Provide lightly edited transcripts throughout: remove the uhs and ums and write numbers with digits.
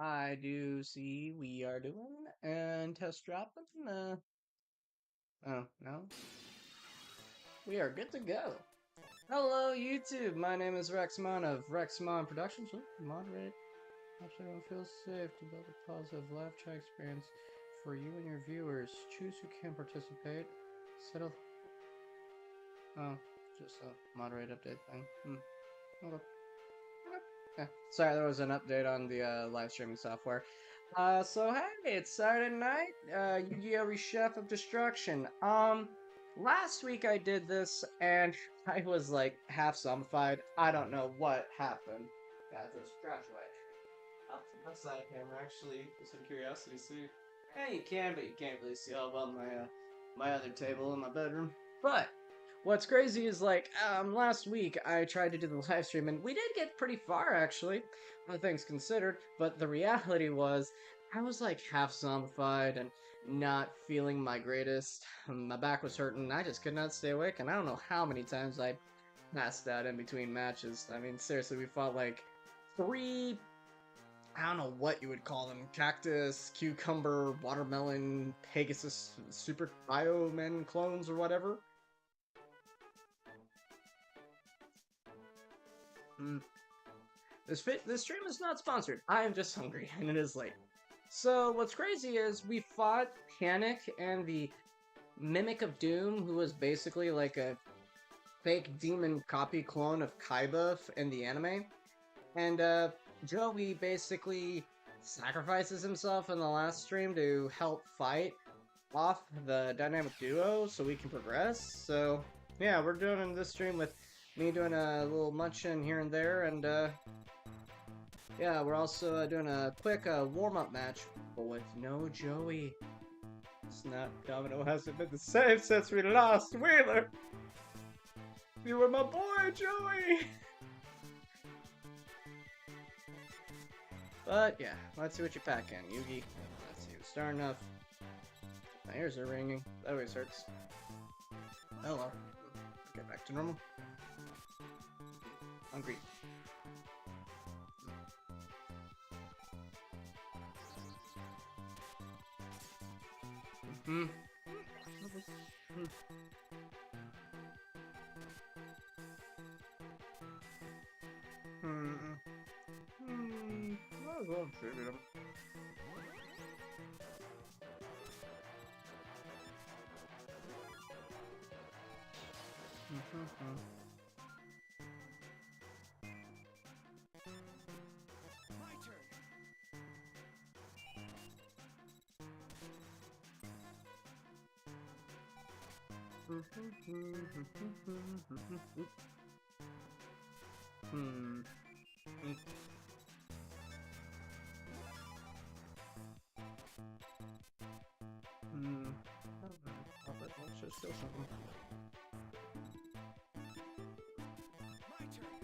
I do see we are doing and test dropping. Oh, no. We are good to go. Hello, YouTube. My name is Rexmon of Rexmon Productions. Moderate. Helps everyone feel safe to build a positive live chat experience for you and your viewers. Choose who can participate. Settle. Oh, just a moderate update thing. Okay. Yeah. Sorry, there was an update on the live streaming software. So hey, it's Saturday night. Yu-Gi-Oh! Chef of Destruction. Last week I did this and I was like half zombified. I don't know what happened. Yeah, just graduate. Up to the side camera, actually, just out of curiosity, see. Yeah, you can, but you can't really see all well my other table in my bedroom. But what's crazy is like last week I tried to do the live stream and we did get pretty far actually, all things considered. But the reality was I was like half zombified and not feeling my greatest. My back was hurting. I just could not stay awake, and I don't know how many times I passed out in between matches. I mean, seriously, we fought like three, I don't know what you would call them. Cactus, cucumber, watermelon, Pegasus, super bioman clones or whatever. Mm. This stream is not sponsored. I am just hungry and it is late. So what's crazy is we fought Panic and the Mimic of Doom, who was basically like a fake demon copy clone of Kaiba in the anime. And Joey basically sacrifices himself in the last stream to help fight off the dynamic duo so we can progress. So yeah, we're doing this stream with me doing a little munchin here and there, and yeah, we're also doing a quick warm-up match, but with no Joey. Snap Domino hasn't been the same since we lost Wheeler. You were my boy, Joey. But yeah, let's see what you pack in, Yugi. Let's see, starting off. My ears are ringing. That always hurts. Hello. Get back to normal. Hungry. Hmm. Might as well tribute him. My turn. Let's just steal something. My turn. My turn.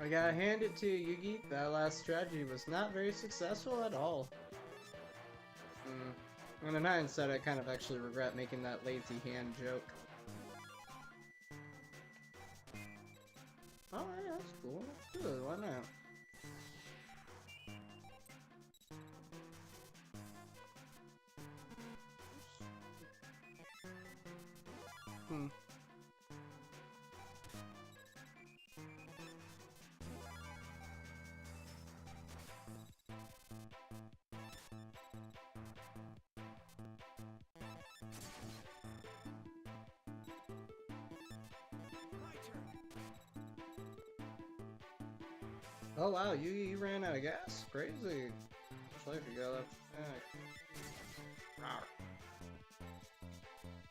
I gotta hand it to you, Yugi. That last strategy was not very successful at all. And in hindsight, I kind of actually regret making that lazy hand joke. Oh, yeah, that's cool. That's good. Why not? My turn. Oh wow, you ran out of gas? Crazy. Much life you got left. Yeah.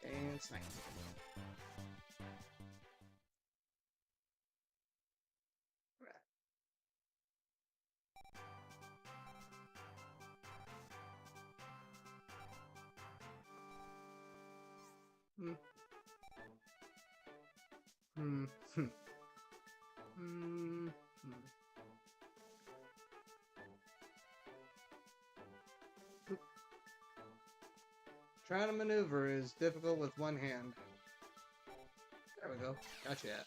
Dance night. Hmm. Hmm. Hmm. Hmm. Hmm. Trying to maneuver is difficult with one hand. There we go. Gotcha.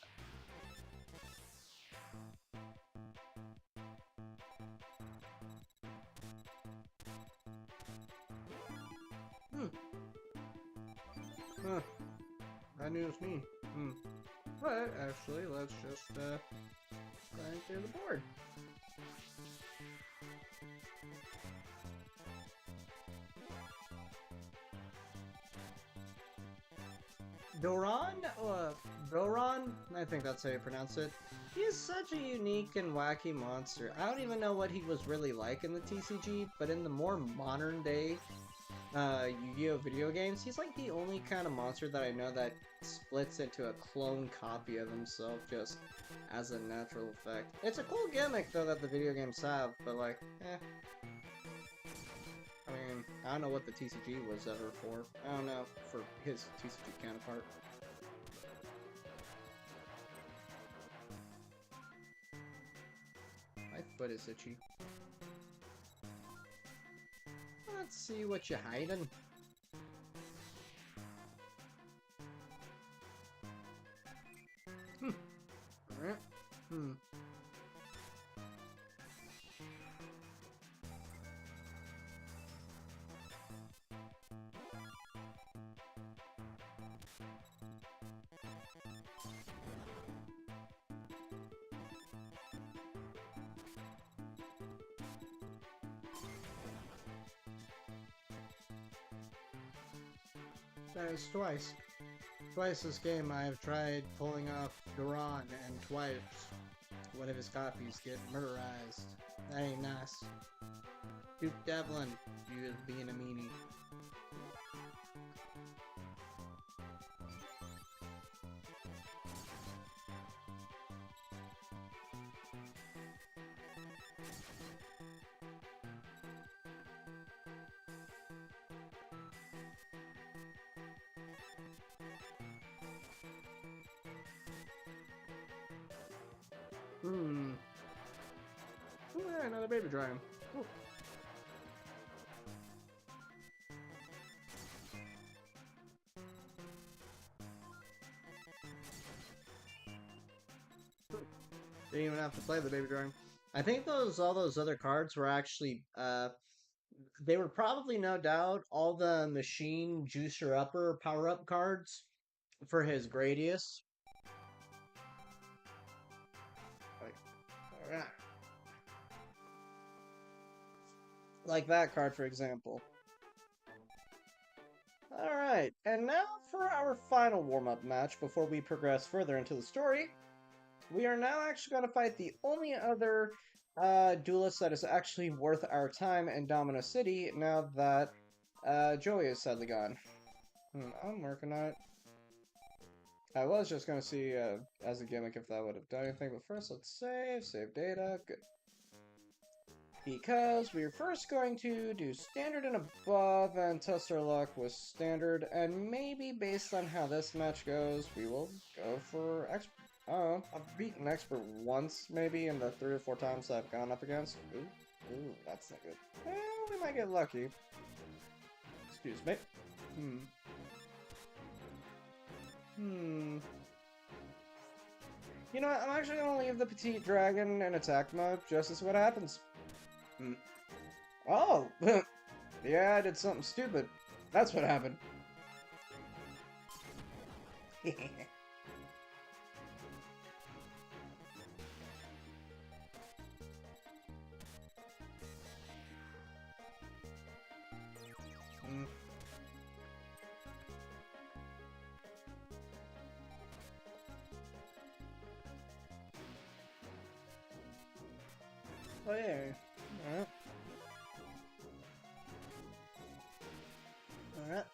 Hmm. Huh. I knew it was me. Hmm. But actually, let's just grind through the board. Doran? Doran? I think that's how you pronounce it. He is such a unique and wacky monster. I don't even know what he was really like in the TCG, but in the more modern day Yu-Gi-Oh video games, he's like the only kind of monster that I know that splits into a clone copy of himself just as a natural effect. It's a cool gimmick though that the video games have, but like, eh. I mean, I don't know what the TCG was ever for. I don't know for his TCG counterpart. My foot is itchy. Let's see what you're hiding. Hmm. Alright. Hmm. That is twice. Twice this game I have tried pulling off Duran, and twice one of his copies get murderized. That ain't nice. Duke Devlin, you being a meanie. Hmm. Ooh, yeah, another baby dragon. Ooh. Didn't even have to play the baby dragon. I think all those other cards were actually they were probably no doubt all the machine juicer upper power up cards for his Gradius. Alright. Like that card, for example. Alright, and now for our final warm-up match before we progress further into the story. We are now actually going to fight the only other duelist that is actually worth our time in Domino City now that Joey is sadly gone. I'm working on it. I was just going to see as a gimmick if that would have done anything, but first let's save data, good. Because we are first going to do standard and above and test our luck with standard, and maybe based on how this match goes, we will go for expert. Oh, I've beaten expert once, maybe, in the 3 or 4 times I've gone up against. Ooh, that's not good. Well, we might get lucky. Excuse me. You know what, I'm actually gonna leave the petite dragon in attack mode, just to see what happens. Oh! Yeah, I did something stupid. That's what happened. Oh yeah. Alright. Alright.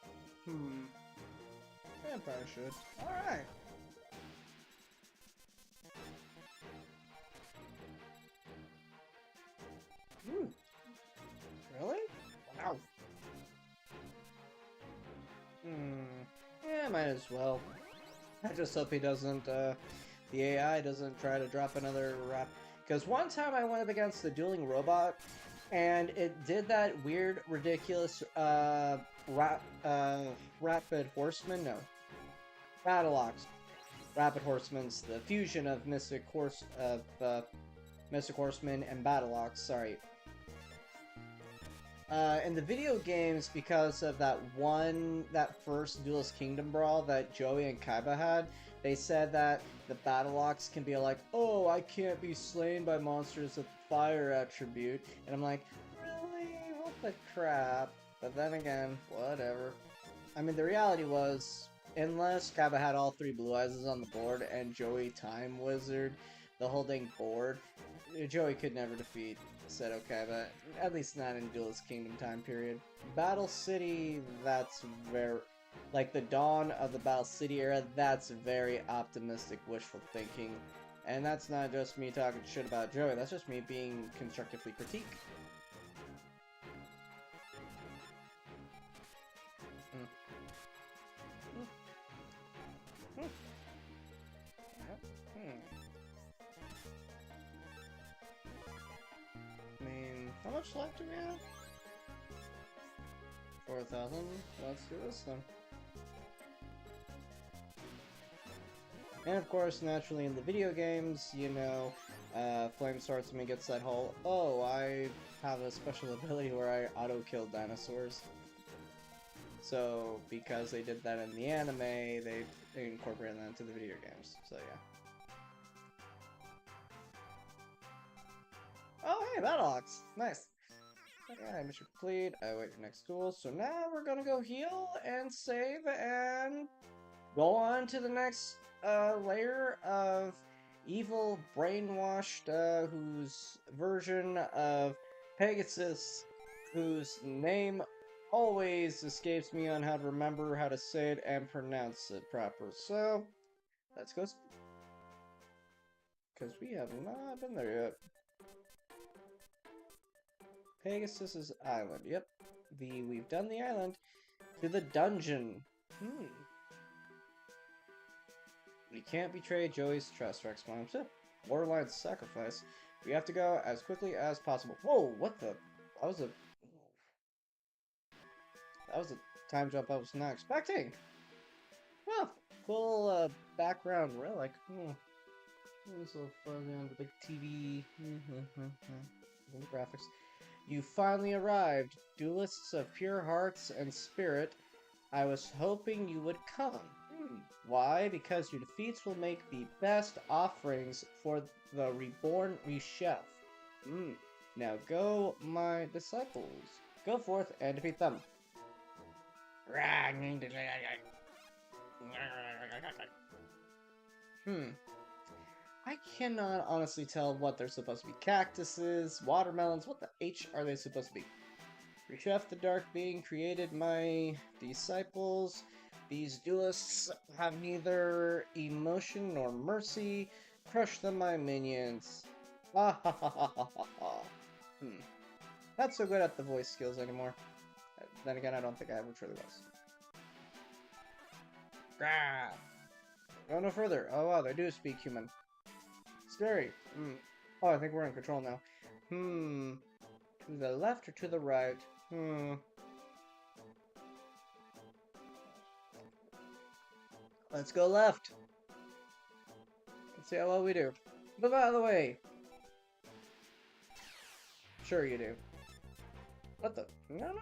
I should. Alright. Really? Wow. Yeah, might as well. I just hope he doesn't, the AI doesn't try to drop another rap. Because one time I went up against the dueling robot, and it did that weird, ridiculous, rapid horseman? No. Battleox. Rapid Horseman's the fusion of Mystic Horseman and Battleox, sorry. In the video games, because of that first Duelist Kingdom brawl that Joey and Kaiba had, they said that the Battleox can be like, oh, I can't be slain by monsters with fire attribute. And I'm like, really? What the crap? But then again, whatever. I mean, the reality was, unless Kaiba had all 3 Blue Eyes on the board and Joey Time Wizard the whole dang board, Joey could never defeat Seto Kaiba, at least not in Duelist Kingdom time period. Battle City, that's very... like, the dawn of the Battle City era, that's very optimistic wishful thinking. And that's not just me talking shit about Joey, that's just me being constructively critiqued. I mean, how much left do we have? 4,000? Let's do this then. And of course, naturally in the video games, you know, Flame Swordsman gets that whole, oh, I have a special ability where I auto-kill dinosaurs. So, because they did that in the anime, they incorporated that into the video games, so yeah. Oh, hey, Battleox! Nice! Okay, mission complete. I await your next duel. So now we're gonna go heal and save and go on to the next layer of evil brainwashed, whose version of Pegasus, whose name always escapes me on how to remember how to say it and pronounce it proper. So, let's go. Because we have not been there yet. Pegasus's Island. Yep. We've done the island. To the dungeon. We can't betray Joey's trust, Rexmon. Borderline's sacrifice. We have to go as quickly as possible. Whoa, what the? That was a time jump I was not expecting. Well, cool background relic. It was so fuzzy on the big TV. The graphics. You finally arrived, duelists of pure hearts and spirit. I was hoping you would come. Why? Because your defeats will make the best offerings for the reborn Rechef. Now go, my disciples. Go forth and defeat them. I cannot honestly tell what they're supposed to be. Cactuses, watermelons, what the H are they supposed to be? Rechef the Dark Being created my disciples. These duelists have neither emotion nor mercy. Crush them, my minions. Ah ha ha ha ha ha ha. Not so good at the voice skills anymore. Then again, I don't think I ever truly was. Grah! Go no further. Oh wow, they do speak human. Scary. Oh, I think we're in control now. To the left or to the right? Let's go left. Let's see how well we do. But by the way... Sure you do. What the... No.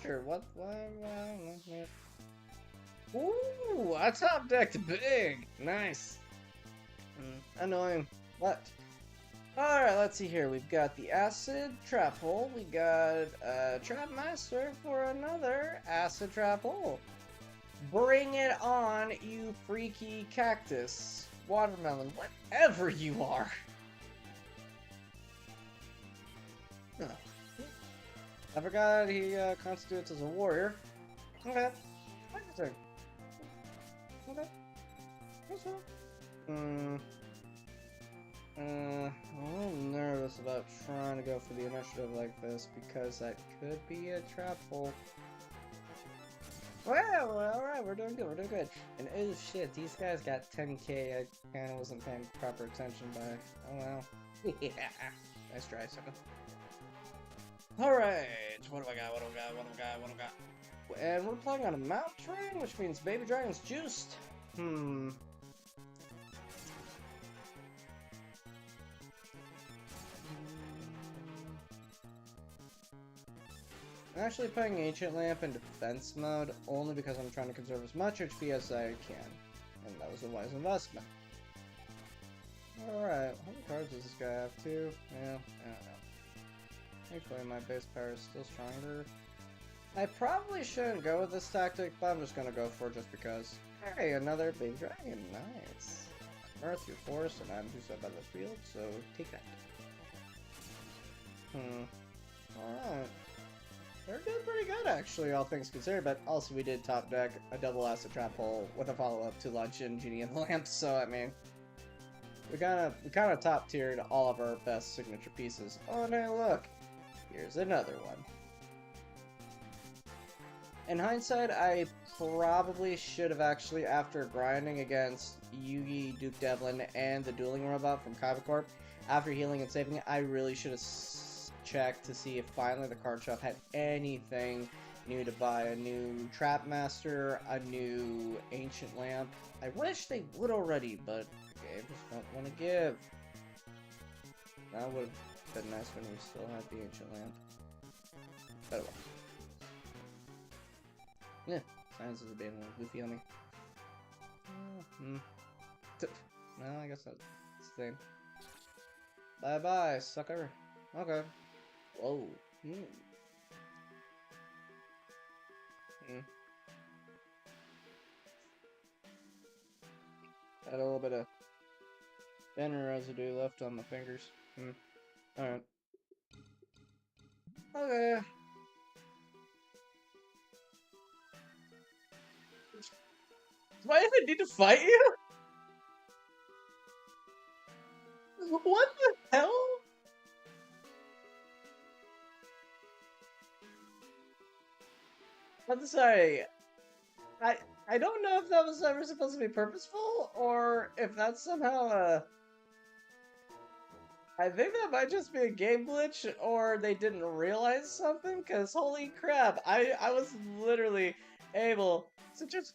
Sure, what... Ooh, I top decked big! Nice! Annoying. What? Alright, let's see here. We've got the acid trap hole. We got trap master for another acid trap hole. Bring it on, you freaky cactus, watermelon, whatever you are. I forgot he constitutes as a warrior. Okay. Hmm. I'm a little nervous about trying to go for the initiative like this because that could be a trap hole. Well, alright, we're doing good, we're doing good. And oh shit, these guys got 10k, I kinda wasn't paying proper attention by. Oh well. Yeah. Nice try, sucker. Alright, what do I got, what do I got, what do I got, what do I got? And we're playing on a mount train, which means Baby Dragon's juiced. Hmm. I'm actually putting Ancient Lamp in defense mode only because I'm trying to conserve as much HP as I can. And that was a wise investment. Alright, how many cards does this guy have? 2? Yeah, I don't know. Thankfully my base power is still stronger. I probably shouldn't go with this tactic, but I'm just gonna go for it just because. Hey, another big dragon, nice. Earth, your force, and I'm too set by the field, so take that. Alright. They're doing pretty good, actually, all things considered, but also we did top deck a double acid trap hole with a follow-up to Luncheon, Genie, and Lamp, so, I mean, we kind of top-tiered all of our best signature pieces. Oh, no, look! Here's another one. In hindsight, I probably should have actually, after grinding against Yugi, Duke Devlin, and the dueling robot from Kaiba Corp, after healing and saving it, I really should have checked to see if finally the card shop had anything new to buy. A new Trap Master, a new Ancient Lamp. I wish they would already, but the game just don't want to give. That would have been nice when we still had the Ancient Lamp. But well. Yeah, signs of being a little goofy on me. Well, I guess that's the thing. Bye-bye, sucker. Okay. Whoa. Had a little bit of banner residue left on the fingers. Alright. Okay. Do I even need to fight you? What the hell? I'm sorry. I don't know if that was ever supposed to be purposeful, or if that's somehow, I think that might just be a game glitch, or they didn't realize something, because holy crap, I was literally able to just...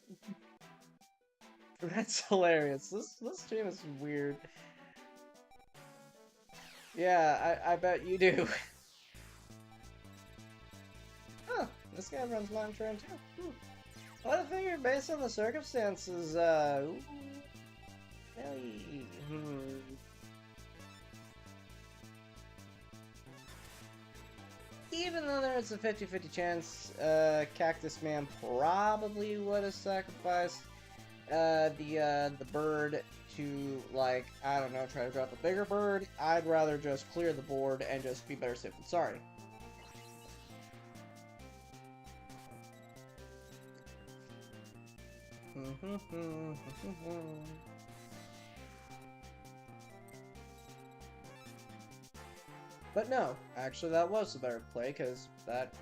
That's hilarious. This stream is weird. Yeah, I bet you do. Huh, this guy runs Long Train too. Well, I figure based on the circumstances, ooh, really, Even though there's a 50-50 chance, Cactus Man probably would have sacrificed, the bird to, like, I don't know, try to drop a bigger bird. I'd rather just clear the board and just be better safe than sorry. But no, actually that was the better play, because that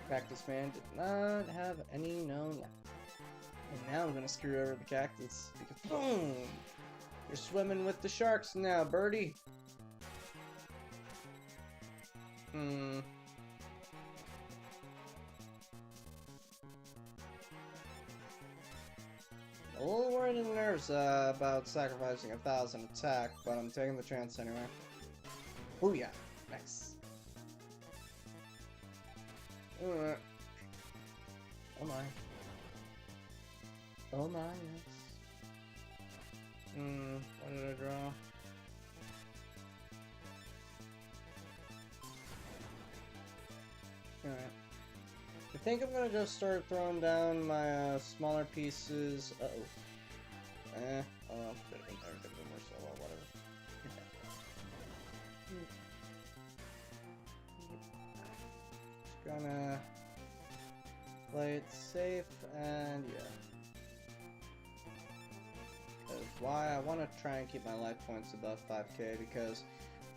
Cactus Man did not have any known luck. And now I'm gonna screw over the cactus, because boom! You're swimming with the sharks now, birdie! A little worried and nervous about sacrificing 1,000 attack, but I'm taking the chance anyway. Booyah! Nice. Oh my. Oh my, yes. What did I draw? Alright. I think I'm gonna just start throwing down my smaller pieces. Oh, could have been better, could have been more solo, whatever. Just gonna play it safe, and yeah. Cause why I want to try and keep my life points above 5k, because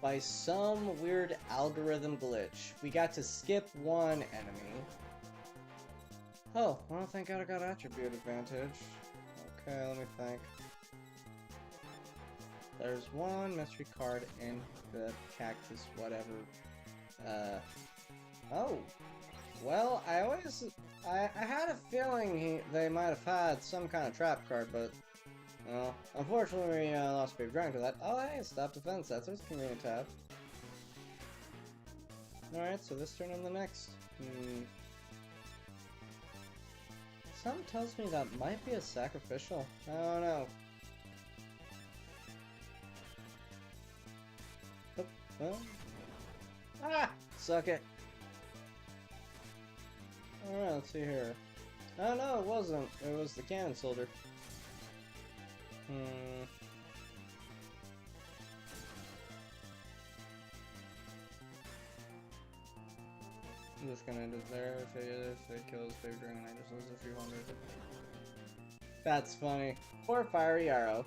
by some weird algorithm glitch, we got to skip one enemy. Oh, well, thank God I got attribute advantage. Okay, let me think. There's one mystery card in the cactus, whatever. Oh. Well, I had a feeling they might have had some kind of trap card, but, well, unfortunately we lost Big Dragon to that. Oh, hey, stop defense, that's a convenient tab. Alright, so this turn and the next. Something tells me that might be a sacrificial. I don't know. Oh, well. Ah! Suck it. Alright, let's see here. Oh no, it wasn't. It was the cannon soldier. I'm just gonna end it there. If it kills Big Dragon, I just lose a few hundred. That's funny. Poor Fiery Arrow.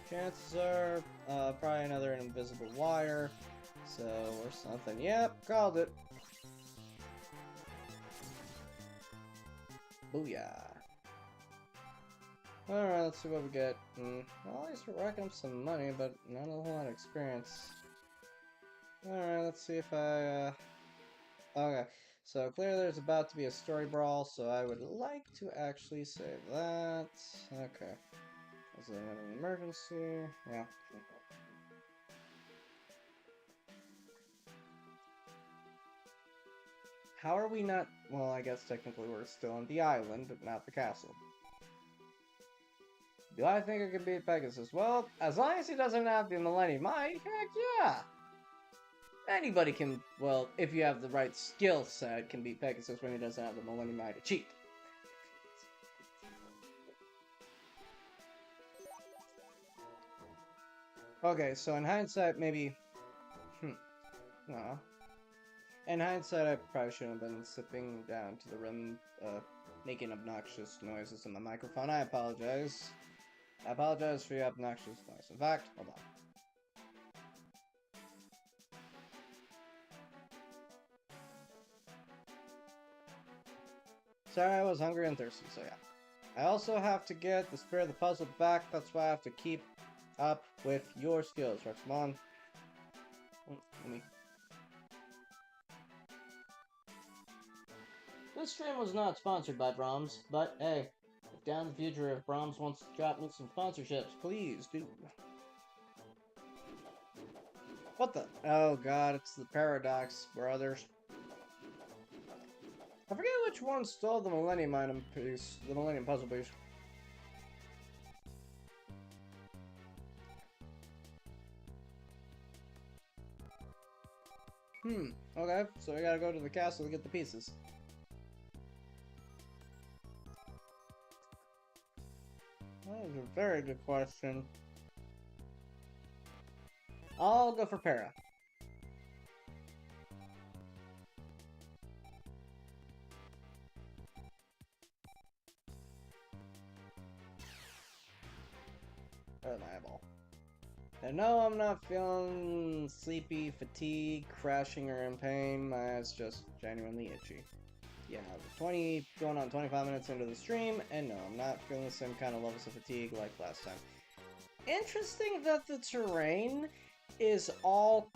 Chances are, probably another invisible wire. So, or something. Yep, called it. Booyah. Alright, let's see what we get. Well, at least we're racking up some money, but not a whole lot of experience. Alright, let's see if I, okay. So, clearly there's about to be a story brawl, so I would like to actually save that. Okay. Is it an emergency? Yeah. How are we not... Well, I guess technically we're still on the island, but not the castle. Do I think I can beat Pegasus? Well, as long as he doesn't have the Millennium Eye, heck yeah! Anybody can, well, if you have the right skill set, can beat Pegasus when he doesn't have the Millennium Eye to cheat. Okay, so in hindsight, maybe... Aw. In hindsight, I probably shouldn't have been sipping down to the rim, making obnoxious noises in the microphone. I apologize. I apologize for your obnoxious noise. In fact, hold on. Sorry, I was hungry and thirsty, so yeah. I also have to get the Spirit of the Puzzle back. That's why I have to keep up with your skills, Rexmon. Let me... This stream was not sponsored by Brahms, but hey, if down in the future if Brahms wants to drop me some sponsorships, please do. What the? Oh god, it's the Paradox Brothers. I forget which one stole the Millennium item piece, the Millennium Puzzle piece. Okay, so we gotta go to the castle to get the pieces. That is a very good question. I'll go for Para. There's my eyeball. And no, I'm not feeling sleepy, fatigue, crashing, or in pain. My eyes just genuinely itchy. Yeah, 20 going on 25 minutes into the stream, and no, I'm not feeling the same kind of levels of fatigue like last time. Interesting that the terrain is all...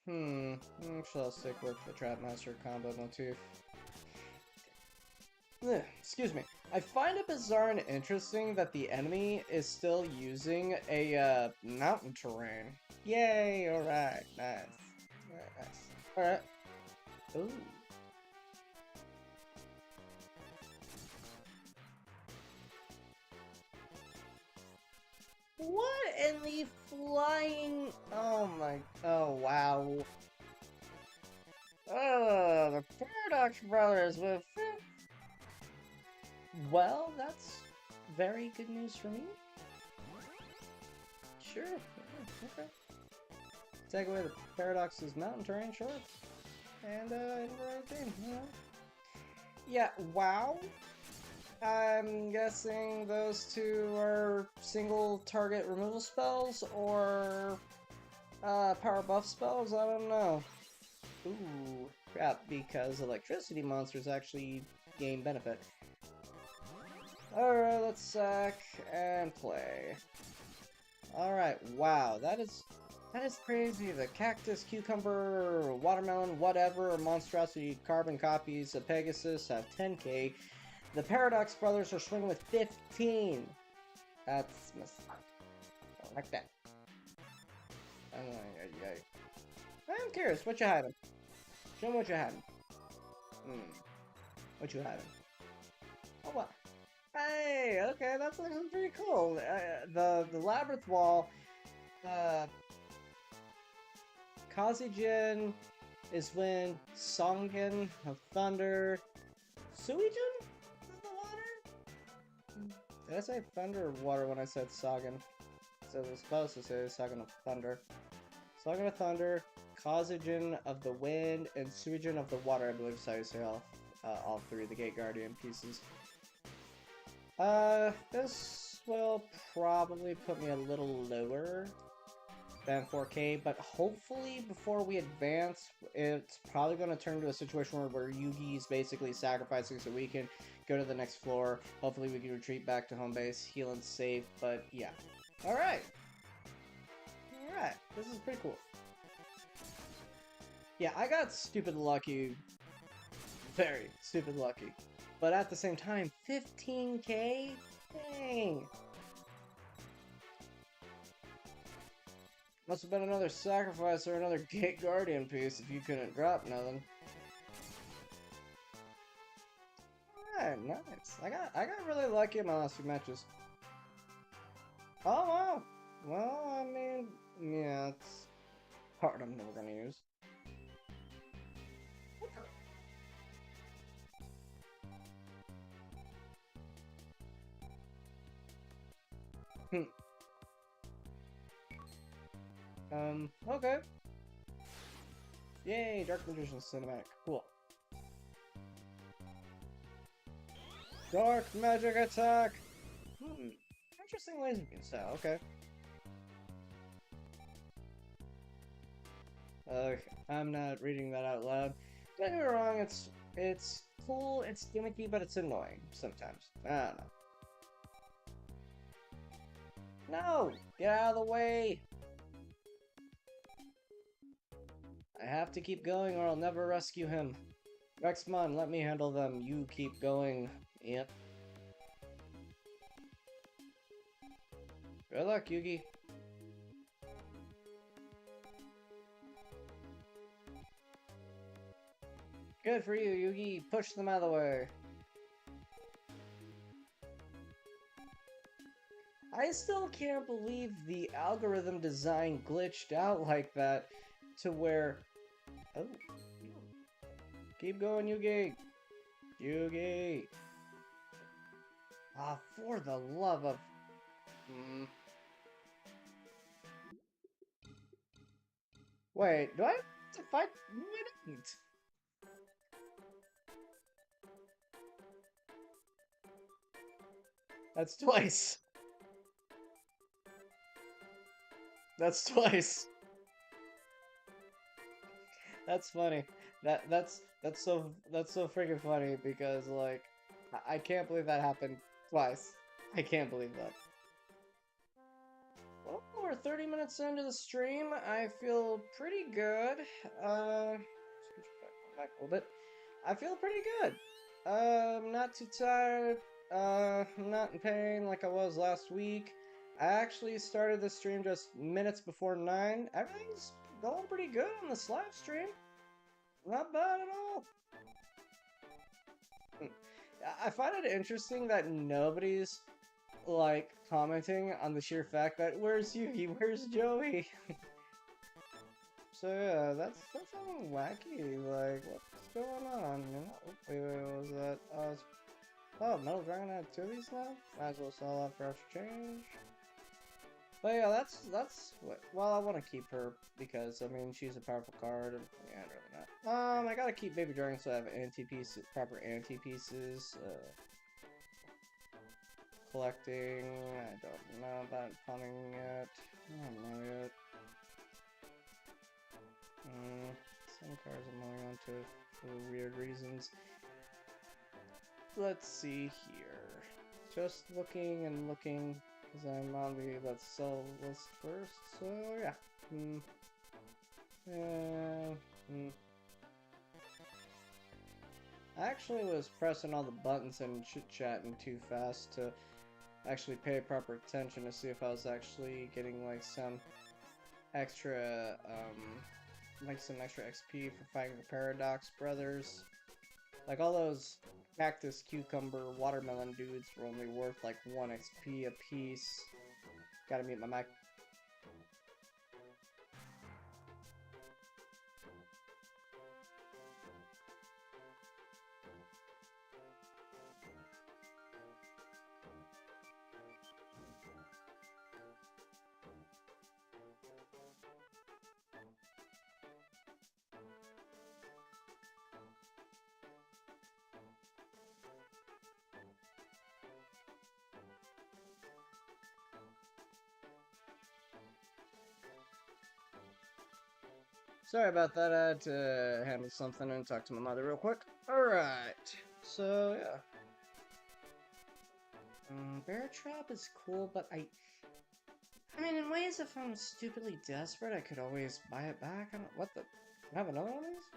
Actually, I'll stick with the Trapmaster combo motif. Excuse me. I find it bizarre and interesting that the enemy is still using a, mountain terrain. Yay, alright, nice. Alright, nice. Alright. Ooh. What in the flying... Oh my... Oh, wow. Oh, the Paradox Brothers with... Well, that's very good news for me. Sure. Yeah, okay. Take away the Paradox's mountain terrain, sure. And, routine, you know. Yeah, wow. I'm guessing those two are single target removal spells or power buff spells? I don't know. Ooh, crap, because electricity monsters actually gain benefit. Alright, let's sack and play. Alright, wow, that is crazy. The cactus, cucumber, watermelon, whatever, monstrosity, carbon copies of Pegasus have 10k. The Paradox Brothers are swinging with 15. That's I like that. I'm curious, what you hiding? Show me what you hiding. What you hiding? Oh, what? Hey, okay, that's looking pretty cool. The labyrinth wall, Kazijin is when Songen of Thunder, Suijin of the water. Did I say thunder or water when I said Sagan? So I was supposed to say Sagan of Thunder. Sagan of Thunder, Kazijin of the wind, and Suijin of the water. I believe is how you say all three of the Gate Guardian pieces. This will probably put me a little lower than 4K, but hopefully before we advance, it's probably going to turn into a situation where Yugi's basically sacrificing so we can go to the next floor. Hopefully we can retreat back to home base, heal and save, but yeah. Alright. Alright, this is pretty cool. Yeah, I got stupid lucky. Very stupid lucky. But at the same time, 15k? Dang. Must have been another sacrifice or another Gate Guardian piece if you couldn't drop nothing. Alright, nice. I got really lucky in my last few matches. Oh wow. Well, I mean, yeah, it's part I'm never gonna use. Okay. Yay, Dark Magician Cinematic. Cool. Dark Magic Attack! Interesting laser beam style, okay. Okay, I'm not reading that out loud. Don't get me wrong, it's cool, it's gimmicky, but it's annoying sometimes. I don't know. No! Get out of the way! I have to keep going or I'll never rescue him. Rexmon, let me handle them. You keep going. Yep. Good luck, Yugi. Good for you, Yugi. Push them out of the way. I still can't believe the algorithm design glitched out like that to where... Oh. Keep going, Yugi. Yugi. Ah, for the love of... Wait, do I have to fight? No, I didn't. That's twice. That's twice. That's funny. That's so freaking funny because like I can't believe that happened twice. I can't believe that. Well, we're 30 minutes into the stream. I feel pretty good. Back a little bit. I feel pretty good. I'm not too tired. I'm not in pain like I was last week. I actually started the stream just minutes before 9. Everything's going pretty good on this live stream. Not bad at all. I find it interesting that nobody's like commenting on the sheer fact that where's Yugi, where's Joey? So yeah, that's something wacky. Like, what's going on? Wait, what was that? Oh, Metal Dragon had 2 of these now? Might as well sell out for extra change. But yeah, that's what. Well, I want to keep her because I mean she's a powerful card. And, yeah, I'd rather not. I gotta keep Baby Dragon so I have anti pieces, proper anti pieces. Collecting. I don't know about punning yet. I don't know yet. Some cards I'm holding on to for weird reasons. Let's see here. Just looking and looking because I'm on the let's sell list first. So yeah. I actually was pressing all the buttons and chit-chatting too fast to actually pay proper attention to see if I was actually getting like some extra XP for fighting the Paradox Brothers. Like all those cactus, cucumber, watermelon dudes were only worth like 1 XP a piece. Gotta mute my mic. Sorry about that, I had to handle something and talk to my mother real quick. Alright, so yeah. Bear Trap is cool, but I mean, in ways, if I'm stupidly desperate, I could always buy it back. I don't, what the, I have another one of these?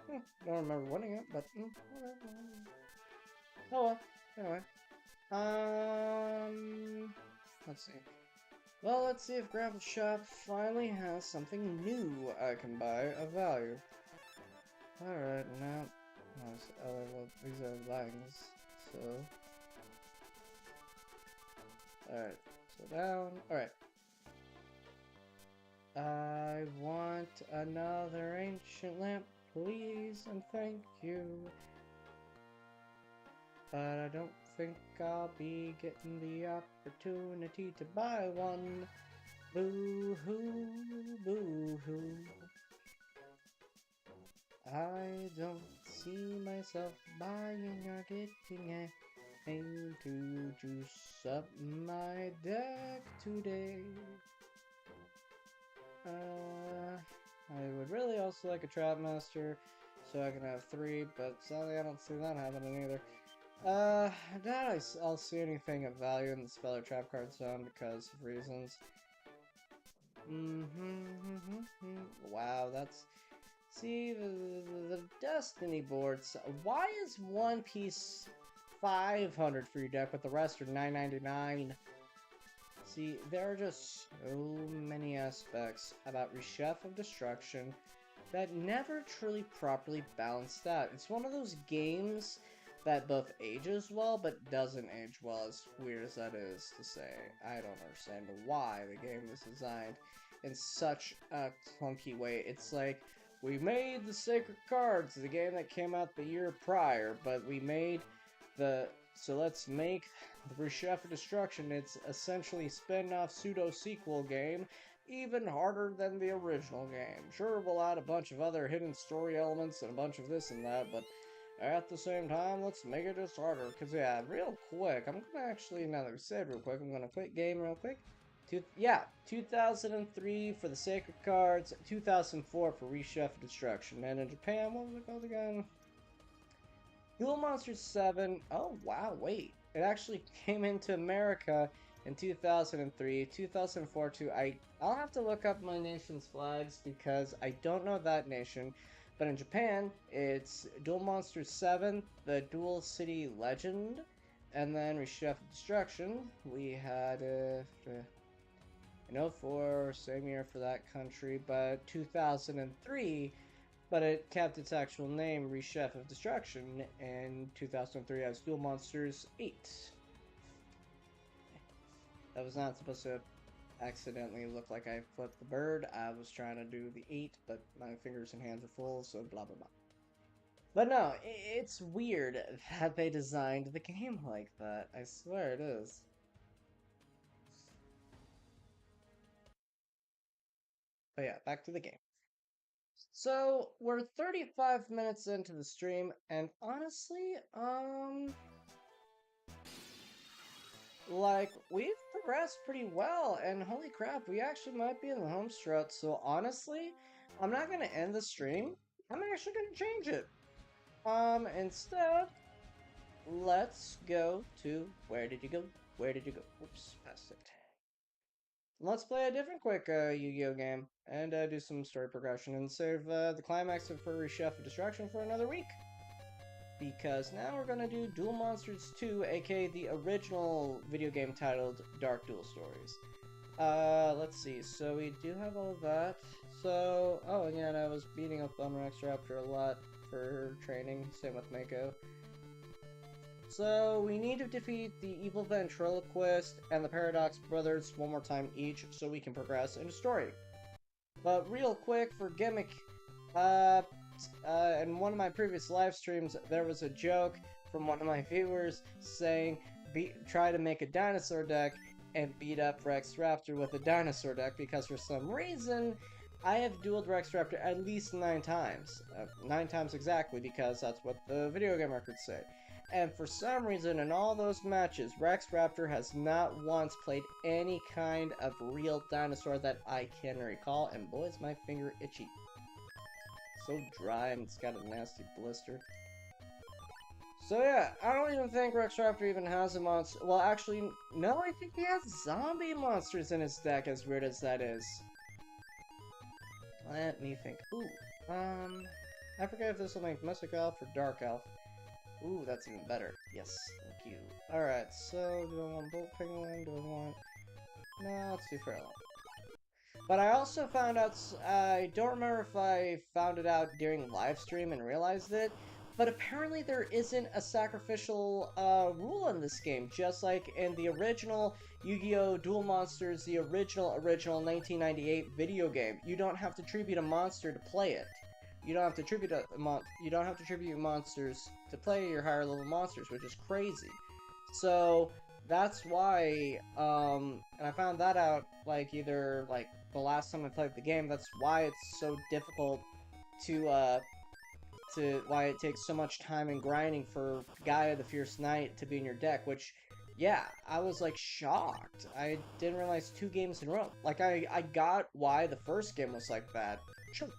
Don't remember winning it, but, whatever. Oh well, anyway. Let's see. Well, let's see if Gravel Shop finally has something new I can buy of value. Alright, now, well, these are lines, so. Alright, so down, alright. I want another ancient lamp, please, and thank you. But I don't think I'll be getting the opportunity to buy one. Boo-hoo, boo-hoo. I don't see myself buying or getting anything to juice up my deck today. I would really also like a Trap Master, so I can have 3, but sadly I don't see that happening either. Doubt I'll see anything of value in the Spell or Trap card zone because of reasons. Wow, that's... See, the Destiny boards. Why is one piece 500 for your deck, but the rest are $9.99? See, there are just so many aspects about Rechef of Destruction that never truly properly balanced out. It's one of those games that both ages well, but doesn't age well, as weird as that is to say. I don't understand why the game was designed in such a clunky way. It's like, we made the Sacred Cards, the game that came out the year prior, but we made the... So let's make the Rechef of Destruction. It's essentially a spin-off pseudo-sequel game, even harder than the original game. Sure, we'll add a bunch of other hidden story elements and a bunch of this and that, but at the same time, let's make it just harder. Because, yeah, real quick, I'm going to actually, now that we said real quick, I'm going to quit game real quick. 2003 for the Sacred Cards, 2004 for Rechef Destruction. And in Japan, what was it called again? Duel Monsters 7. Oh, wow, wait. It actually came into America in 2003, 2004 too. I'll have to look up my nation's flags because I don't know that nation. But in Japan, it's Duel Monsters 7, the Duel City Legend, and then Rechef Destruction. We had in 04, same year for that country, but 2003, but it kept its actual name, Rechef of Destruction, in 2003 as Duel Monsters 8. That was not supposed to accidentally look like I flipped the bird. I was trying to do the 8, but my fingers and hands are full, so blah blah blah. But no, it's weird that they designed the game like that. I swear it is. But yeah, back to the game. So we're 35 minutes into the stream, and honestly, like we've progressed pretty well, and holy crap, we actually might be in the home stretch. So honestly, I'm not gonna end the stream. I'm actually gonna change it. Instead, let's go to where did you go? Where did you go? Whoops, past it. Let's play a different quick Yu-Gi-Oh game and do some story progression and save the climax of Furry Chef of Destruction for another week. Because now we're gonna do Duel Monsters 2, aka the original video game titled Dark Duel Stories. Let's see. So we do have all of that. So, oh, and yeah, and I was beating up on Rexraptor a lot for her training. Same with Mako. So we need to defeat the evil ventriloquist and the Paradox Brothers one more time each so we can progress into story. But real quick for gimmick, in one of my previous live streams, there was a joke from one of my viewers saying, try to make a dinosaur deck and beat up Rexraptor with a dinosaur deck because for some reason, I have dueled Rexraptor at least 9 times. 9 times exactly because that's what the video game records say. And for some reason, in all those matches, Rexraptor has not once played any kind of real dinosaur that I can recall, and boy is my finger itchy. So dry and it's got a nasty blister. So yeah, I don't even think Rexraptor even has a monster. Well, actually, no, I think he has zombie monsters in his deck, as weird as that is. Let me think. Ooh, I forget if this will make Mystic Elf or Dark Elf. Ooh, that's even better. Yes, thank you. Alright, so do I want Bolt Penguin? Do I want... No, let's do Fairlawn. But I also found out, I don't remember if I found it out during live stream and realized it, but apparently there isn't a sacrificial rule in this game, just like in the original Yu-Gi-Oh! Duel Monsters, the original 1998 video game. You don't have to tribute a monster to play it. You don't have to tribute you don't have to tribute monsters to play your higher level monsters, which is crazy. So that's why, and I found that out like either like the last time I played the game. That's why it's so difficult to why it takes so much time and grinding for Gaia the Fierce Knight to be in your deck. Which, yeah, I was like shocked. I didn't realize 2 games in a row. Like I got why the first game was like bad. Sure.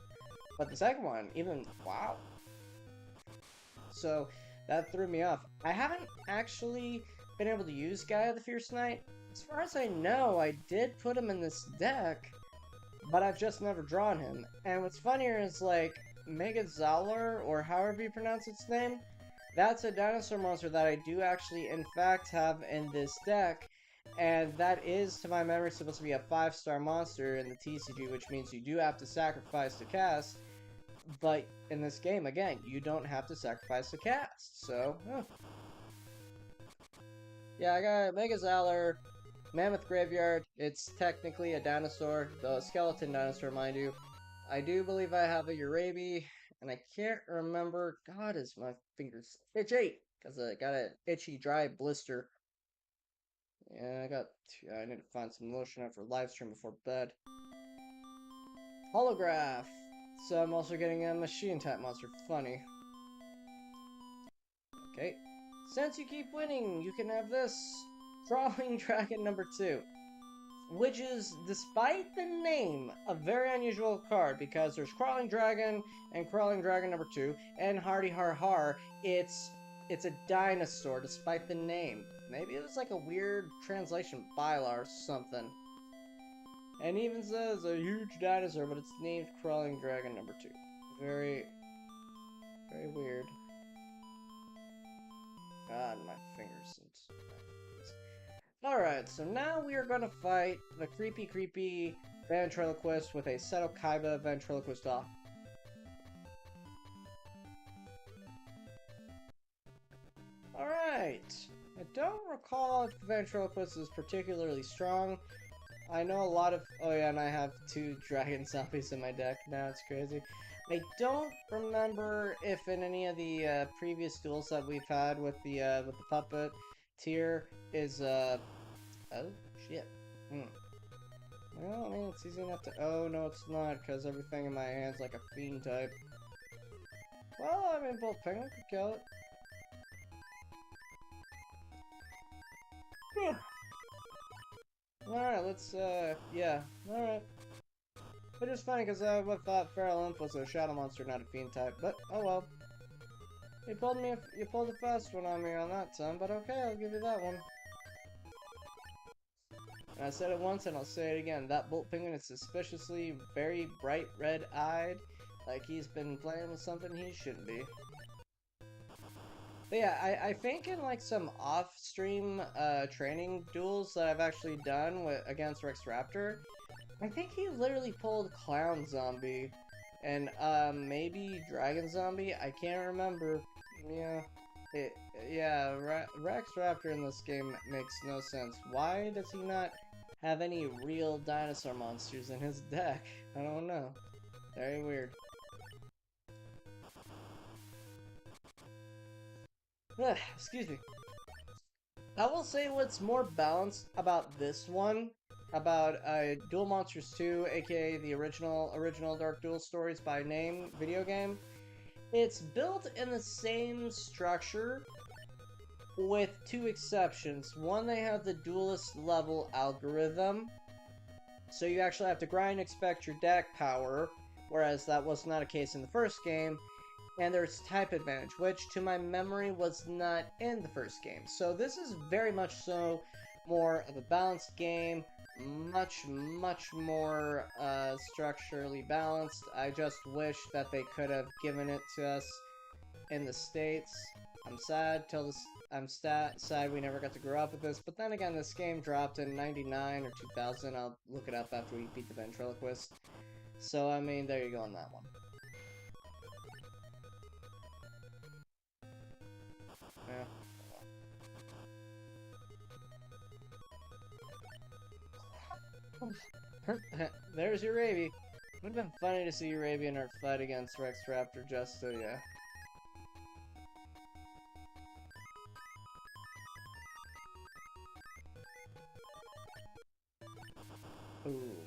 But the second one, even, wow. So, that threw me off. I haven't actually been able to use Gaia the Fierce Knight. As far as I know, I did put him in this deck, but I've just never drawn him. And what's funnier is, like, Megazauler, or however you pronounce its name, that's a dinosaur monster that I do actually, in fact, have in this deck. And that is, to my memory, supposed to be a 5-star monster in the TCG, which means you do have to sacrifice to cast. But in this game, again, you don't have to sacrifice to cast. So, yeah, I got Megazauler, Mammoth Graveyard. It's technically a dinosaur, though a skeleton dinosaur, mind you. I do believe I have a Uraby, and I can't remember. God, is my fingers itchy because I got an itchy, dry blister. Yeah, I need to find some lotion after live stream before bed. Holograph. So I'm also getting a machine type monster. Funny. Okay. Since you keep winning, you can have this Crawling Dragon number 2. Which is, despite the name, a very unusual card because there's Crawling Dragon and Crawling Dragon number 2 and Hardy Har Har. It's a dinosaur despite the name. Maybe it was like a weird translation bylaw or something. And even says a huge dinosaur, but it's named Crawling Dragon number 2. Very, very weird. God, my fingers. Alright, so now we are going to fight the creepy ventriloquist with a Seto Kaiba ventriloquist off. Alright. I don't recall if the ventriloquist is particularly strong. I know a lot of... Oh yeah, and I have 2 dragon zombies in my deck now, it's crazy. I don't remember if in any of the previous duels that we've had with the puppet tier is, oh, shit. Well, I mean, it's easy enough to... Oh, no, it's not, because everything in my hand's like a fiend type. Well, I mean, both penguin could kill it. Alright, let's, yeah. Alright. But it's funny, because I would thought Feral Imp was a shadow monster, not a fiend type, but, oh well. You pulled a fast one on me on that time, but okay, I'll give you that one. And I said it once, and I'll say it again. That Bolt Penguin is suspiciously very bright red-eyed, like he's been playing with something he shouldn't be. But yeah, I think in like some off-stream training duels that I've actually done against Rex Raptor, I think he literally pulled Clown Zombie and maybe Dragon Zombie. I can't remember. Yeah, yeah. Rex Raptor in this game makes no sense. Why does he not have any real dinosaur monsters in his deck? I don't know. Very weird. Ugh, excuse me. I will say what's more balanced about this one, about Duel Monsters 2, aka the original Dark Duel Stories by name video game. It's built in the same structure, with two exceptions. One, they have the duelist level algorithm, so you actually have to grind and expect your deck power, whereas that was not a case in the first game. And there's type advantage, which to my memory was not in the first game. So this is very much so more of a balanced game, much more structurally balanced. I just wish that they could have given it to us in the States. I'm sad sad we never got to grow up with this, but then again, this game dropped in 99 or 2000. I'll look it up after we beat the ventriloquist. So, I mean, there you go on that one. Yeah. There's Uraby. Would have been funny to see Uraby in our fight against Rex Raptor just so, yeah. Boom.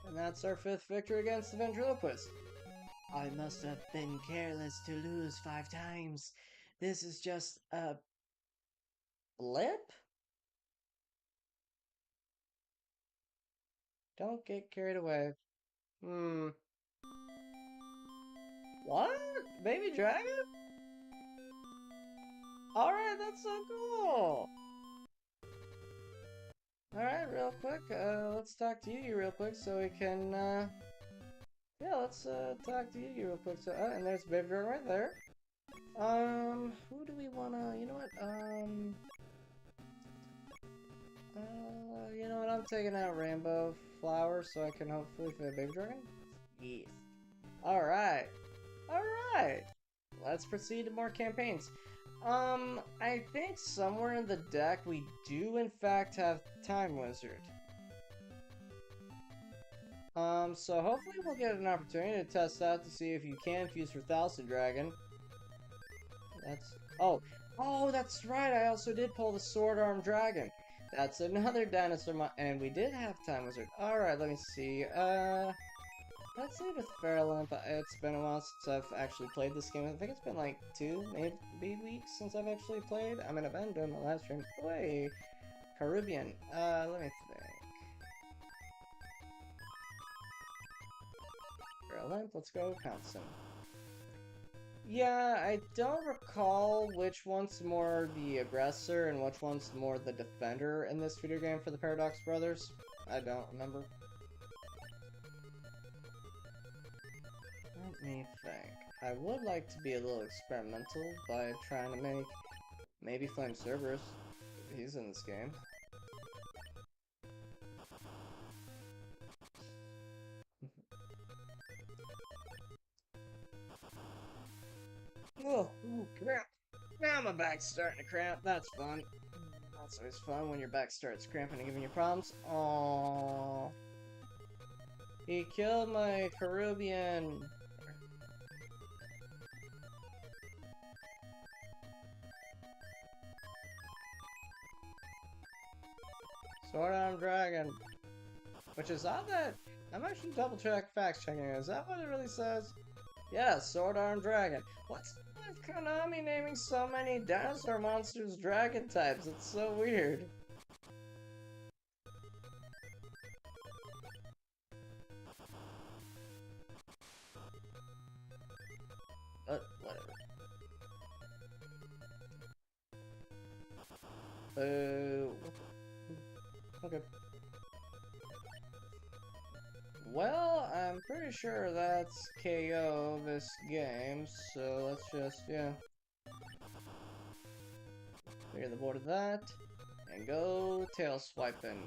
And that's our 5th victory against the ventriloquist. I must have been careless to lose 5 times. This is just a blip? Don't get carried away. What? Baby dragon? Alright, that's so cool! Alright, real quick, let's talk to Yugi real quick so we can, yeah, let's, talk to Yugi real quick. So, and there's Baby Dragon right there. Who do we wanna, you know what, you know what, I'm taking out Rainbow Flower so I can hopefully fit Baby Dragon? Yes. Alright. Alright. Let's proceed to more campaigns. I think somewhere in the deck we do in fact have Time Wizard. So hopefully we'll get an opportunity to test out to see if you can fuse for Thousand Dragon. Oh, that's right, I also did pull the Sword Arm Dragon. That's another dinosaur and we did have Time Wizard. Alright, let me see, let's see with Feral Imp. It's been a while since I've actually played this game. I think it's been like 2, maybe weeks since I've actually played. I mean, I've been doing my live stream. Wait, Caribbean. Let me think. Feral Imp, let's go Pounce him. Yeah, I don't recall which one's more the aggressor and which one's more the defender in this video game for the Paradox Brothers. I don't remember. Let me think. I would like to be a little experimental by trying to make maybe Flame Cerberus. He's in this game. Oh, ooh, cramp. Now my back's starting to cramp. That's fun. That's always fun when your back starts cramping and giving you problems. Aww. He killed my Caribbean. Sword Arm Dragon. Which is odd that I'm actually double fact checking it. Is that what it really says? Yeah, Sword Arm Dragon. What's with Konami naming so many dinosaur monsters dragon types? It's so weird. Whatever. Okay. Well, I'm pretty sure that's KO this game, so let's just, yeah. Clear the board of that, and go tail swiping.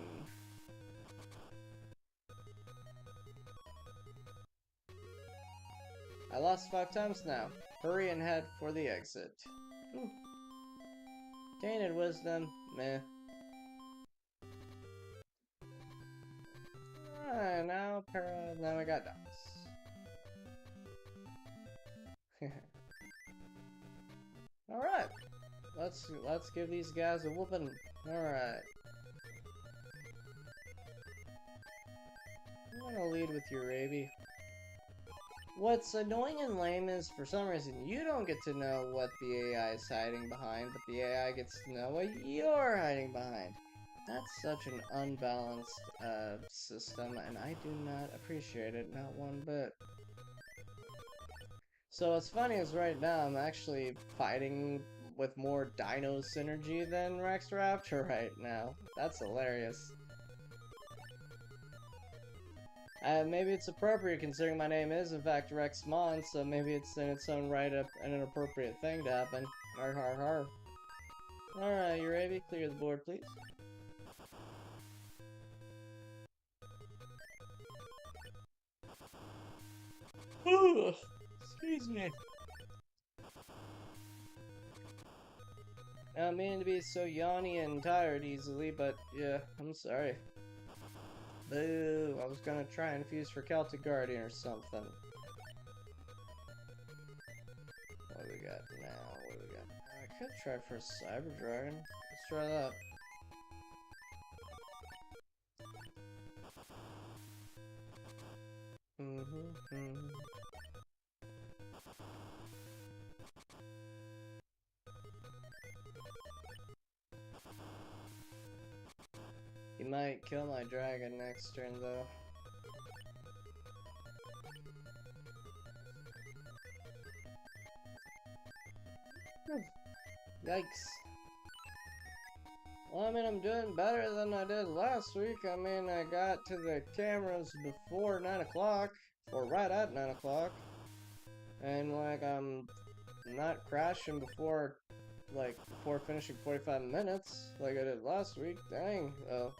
I lost 5 times now. Hurry and head for the exit. Tainted wisdom, meh. Alright, now we got ducks. Alright. Let's give these guys a whooping. Alright. I'm gonna lead with your Raby. What's annoying and lame is, for some reason, you don't get to know what the AI is hiding behind, but the AI gets to know what you're hiding behind. That's such an unbalanced system, and I do not appreciate it, not one bit. So what's funny is right now I'm actually fighting with more Dino synergy than Rex Raptor right now. That's hilarious. Maybe it's appropriate considering my name is in fact Rexmon, so maybe it's in its own right an appropriate thing to happen. Har har har. Alright, you ready? Clear the board, please. Excuse me. I don't mean to be so yawny and tired easily, but yeah, I'm sorry. Boo! I was gonna try and fuse for Celtic Guardian or something. What do we got now? What do we got? I could try for a Cyber Dragon. Let's try that. He might kill my dragon next turn, though. Yikes. Well, I mean, I'm doing better than I did last week. I mean, I got to the cameras before 9 o'clock, or right at 9 o'clock. And, like, I'm not crashing before finishing 45 minutes, like I did last week. Dang, oh.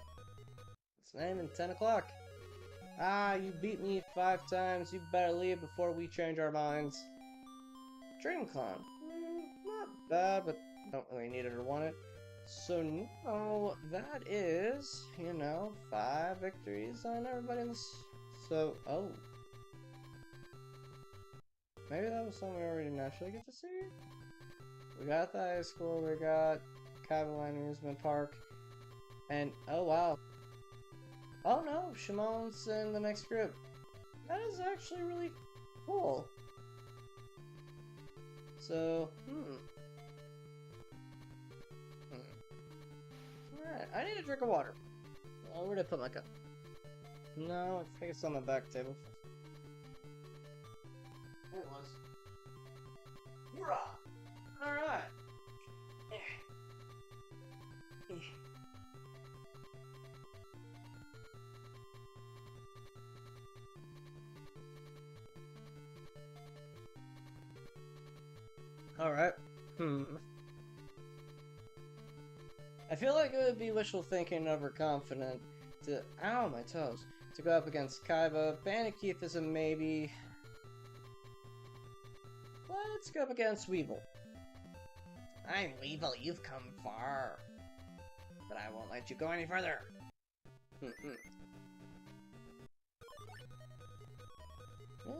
It's not even 10 o'clock. Ah, you beat me 5 times. You better leave before we change our minds. DreamCon. Not bad, but don't really need it or want it. So now that is, 5 victories on everybody in this. So, oh. Maybe that was something we already naturally get to see? We got the high school, we got Cabin Amusement Park, and oh wow. Oh no, Shimon's in the next group. That is actually really cool. So, Alright, I need a drink of water. Oh, where did I put my cup? No, I think it's on the back table. There it was. Hurrah! Alright. Alright. I feel like it would be wishful thinking and overconfident to— ow, my toes. To go up against Kaiba. Bandicoot is a maybe. Let's go up against Weevil. I'm Weevil, you've come far. But I won't let you go any further.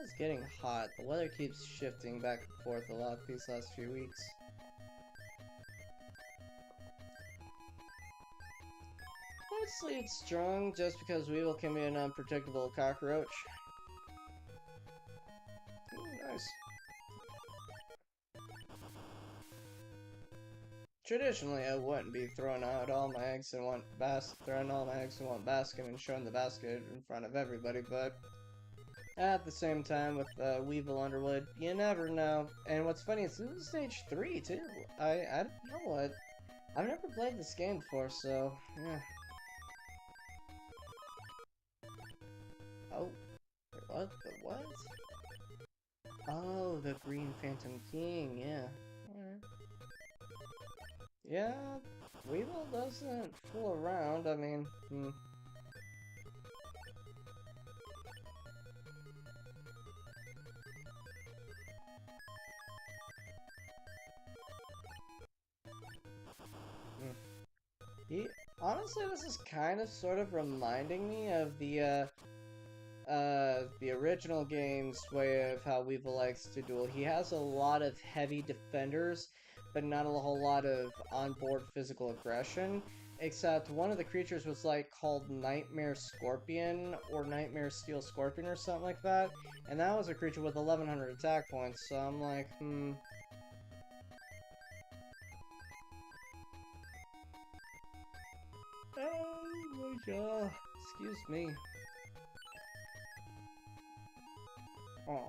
It's getting hot. The weather keeps shifting back and forth a lot these last few weeks. Mostly it's strong just because Weevil can be an unpredictable cockroach. Ooh, nice. Traditionally, I wouldn't be throwing all my eggs in one basket and showing the basket in front of everybody, but at the same time, with Weevil Underwood, you never know. And what's funny is this is stage 3 too. I don't know what. I've never played this game before, so yeah. Oh, what? The what? Oh, the Green Phantom King. Yeah. Alright. Yeah, Weevil doesn't fool around. I mean, He honestly, this is kind of sort of reminding me of the original game's way of how Weevil likes to duel. He has a lot of heavy defenders, but not a whole lot of onboard physical aggression. Except one of the creatures was like called Nightmare Scorpion or Nightmare Steel Scorpion or something like that, and that was a creature with 1100 attack points. So I'm like, Oh my god. Excuse me. Oh.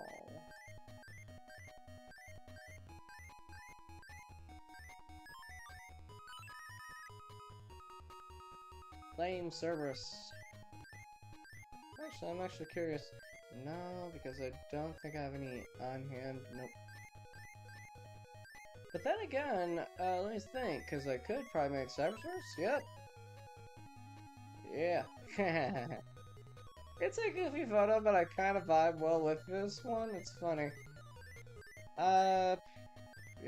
Flame Cerberus. Actually, I'm actually curious. No, because I don't think I have any on hand. Nope. But then again, let me think, because I could probably make Cyberforce. Yep. Yeah. It's a goofy photo, but I kind of vibe well with this one. It's funny. The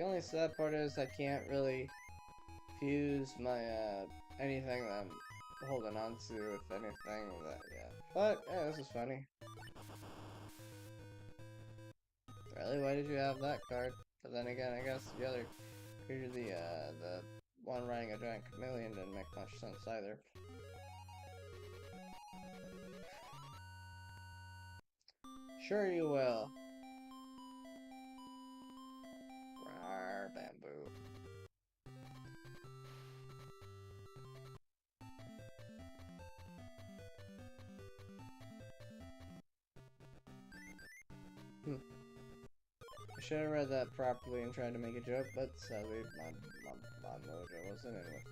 only sad part is I can't really fuse my, anything that I'm holding on to with anything that, yeah. But, yeah, this is funny. Really? Why did you have that card? But then again, I guess the other creature, the one riding a giant chameleon didn't make much sense either. Sure you will. Rawr, bamboo. I should have read that properly and tried to make a joke, but sadly my mojo wasn't in it.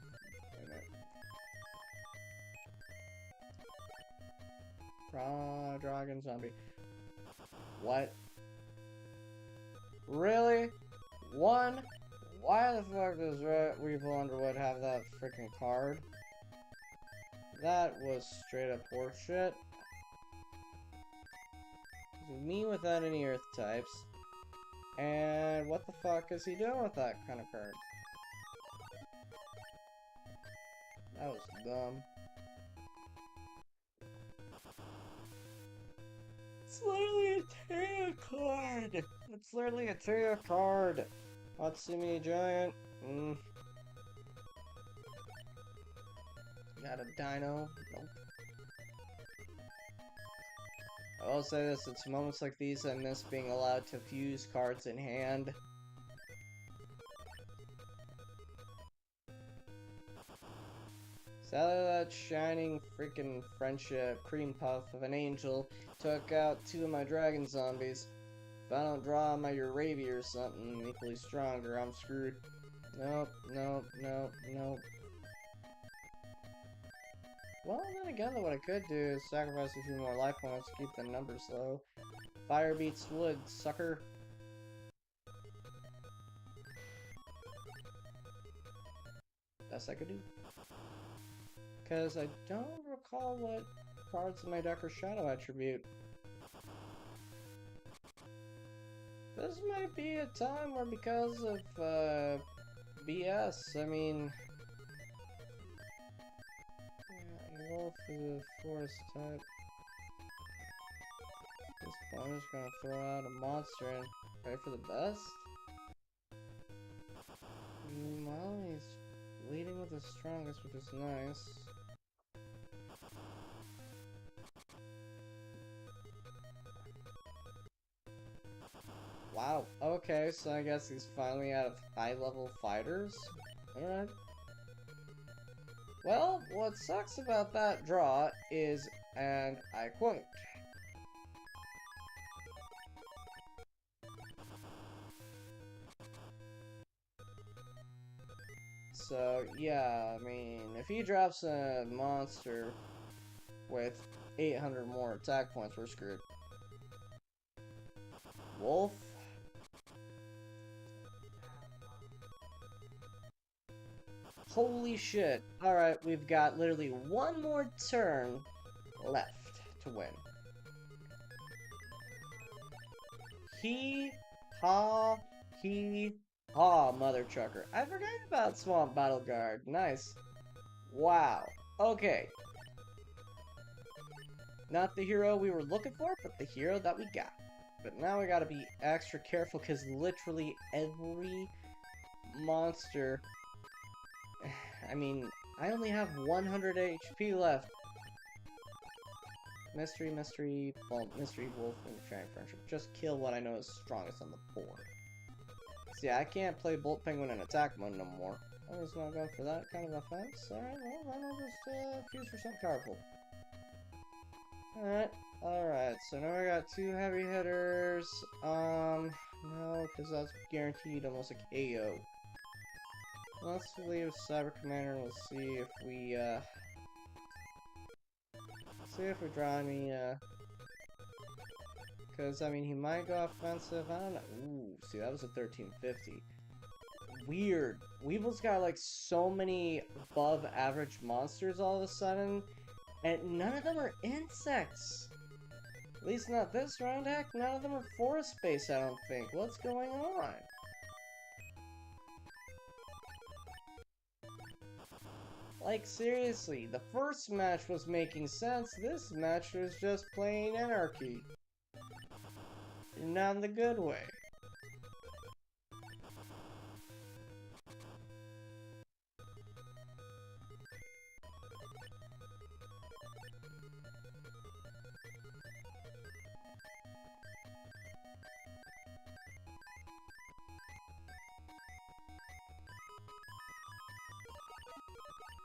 Raw dragon zombie. What? Really? One? Why the fuck does Weevil Underwood have that freaking card? That was straight up horseshit. Me without any earth types. And what the fuck is he doing with that kind of card? That was dumb. It's literally a tarot card! It's literally a tarot card! Hatsumi Giant. Got a dino. Nope. I will say this, it's moments like these I miss being allowed to fuse cards in hand. Sadly, that shining freaking friendship cream puff of an angel took out 2 of my dragon zombies. If I don't draw my Uravi or something equally stronger, I'm screwed. Nope, nope, nope, nope. Well, then again, though, what I could do is sacrifice a few more life points to keep the numbers low. Fire beats wood, sucker. Best I could do. Because I don't recall what cards in my deck are Shadow Attribute. This might be a time where, because of, BS, I mean... Wolf is a forest type. This Well, I'm just gonna throw out a monster and pray for the best. Well, he's leading with the strongest, which is nice. Wow, okay, so I guess he's finally out of high-level fighters? Alright. Well, what sucks about that draw is, and I quote, so, yeah, I mean, if he drops a monster with 800 more attack points, we're screwed. Wolf? Holy shit. Alright, we've got literally one more turn left to win. He, ha, he, ha, mother trucker. I forgot about Swamp Battle Guard. Nice. Wow. Okay. Not the hero we were looking for, but the hero that we got. But now we gotta be extra careful, because literally every monster... I mean, I only have 100 HP left. Mystery Wolf, and Giant Friendship. Just kill what I know is strongest on the board. See, I can't play Bolt Penguin in attack mode no more. I was not going for that kind of offense. Alright, well, then I'll just fuse for something powerful. Alright, so now I got 2 heavy hitters. No, because that's guaranteed almost a KO. Let's leave Cyber Commander and we'll see if we, draw any, because, I mean, he might go offensive, I don't know. Ooh, see, that was a 1350. Weird. Weevil's got, like, so many above-average monsters all of a sudden, and none of them are insects. At least not this round, heck, none of them are forest-based, I don't think. What's going on? Like, seriously, the first match was making sense, this match was just plain anarchy. Not in the good way.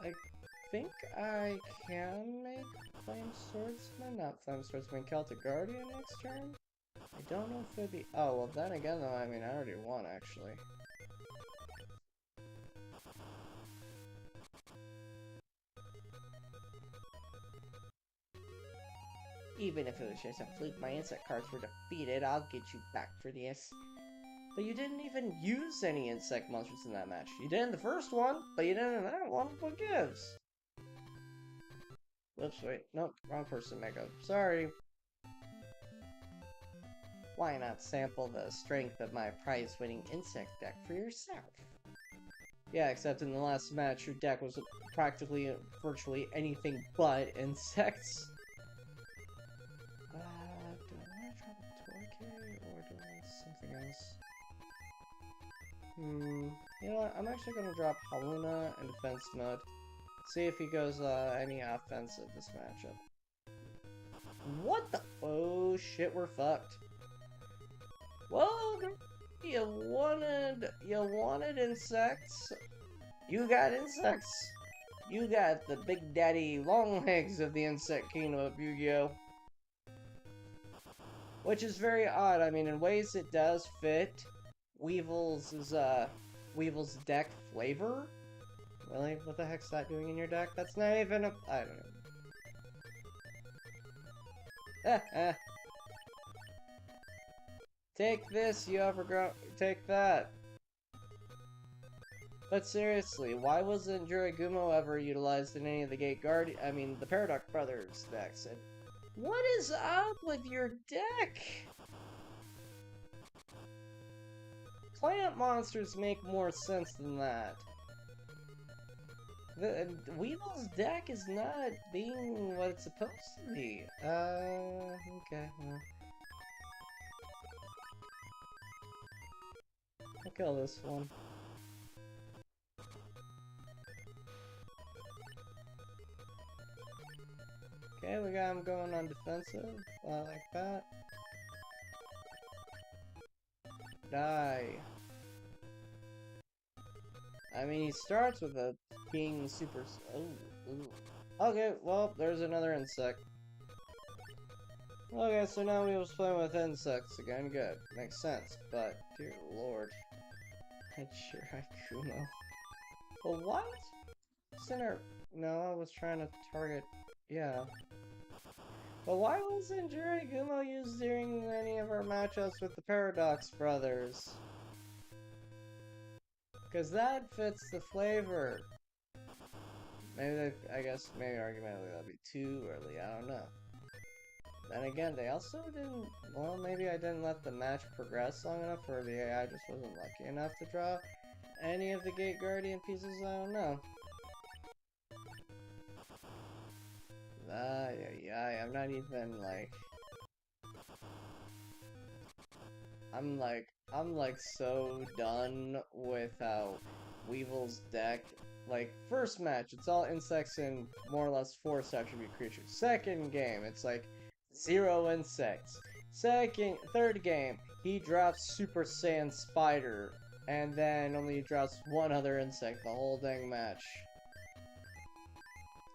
I think I can make Flame Swordsman, not Flame Swordsman, Celtic Guardian next turn? I don't know if it'd be... Oh, well then again though, I mean, I already won, actually. Even if it was just a fluke, my insect cards were defeated, I'll get you back for this. But you didn't even use any insect monsters in that match. You did in the first one, but you didn't in that one. What gives? Whoops, wait. Nope, wrong person, Mego. Sorry. Why not sample the strength of my prize-winning insect deck for yourself? Yeah, except in the last match, your deck was practically, virtually anything but insects. Do I want to try the Torque, or do I want something else? You know what? I'm actually gonna drop Haluna in defense mode. See if he goes any offensive this matchup. What the? Oh shit, we're fucked. Well, you wanted insects. You got insects. You got the big daddy long legs of the insect kingdom of Yu-Gi-Oh! Which is very odd. I mean, in ways it does fit Weevil's deck flavor. Really? What the heck's that doing in your deck? That's not even a... I don't know. Take this, you overgrown... Take that. But seriously, why wasn't Juragumo ever utilized in any of the the Paradox Brothers decks? And what is up with your deck? Plant monsters make more sense than that. Weevil's deck is not being what it's supposed to be. Okay, well. kill this one. Okay, we got him going on defensive. I like that. Die. I mean, he starts with a being super. Ooh. Okay, well, there's another insect. Okay, so now we was playing with insects again. Good. Makes sense. But, dear lord. I'd sure Kumo. Well, what? Center. No, I was trying to target. Yeah. But why wasn't Jiragumo used during any of our matchups with the Paradox Brothers? Because that fits the flavor. Maybe I guess maybe argumentally that'd be too early, I don't know. Then again, they also didn't, well, maybe I didn't let the match progress long enough, or the AI just wasn't lucky enough to draw any of the Gate Guardian pieces, I don't know. Yeah, I'm not even like, I'm like so done with how Weevil's deck, like, first match, it's all insects and more or less force attribute creatures. Second game, it's like 0 insects. Third game, he drops Super Saiyan Spider, and then only drops one other insect the whole dang match.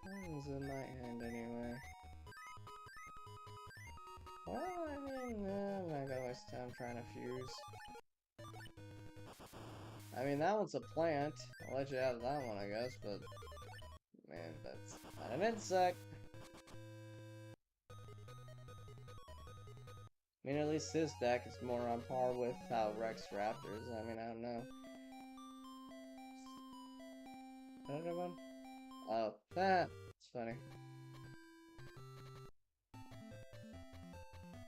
Time's in my hand anyway. Well, I mean, I'm not gonna waste time trying to fuse. I mean, that one's a plant. I'll let you have that one, I guess, but... Man, that's not an insect. I mean, at least this deck is more on par with how Rex Raptors. I mean, I don't know. Another one? Oh, it's funny.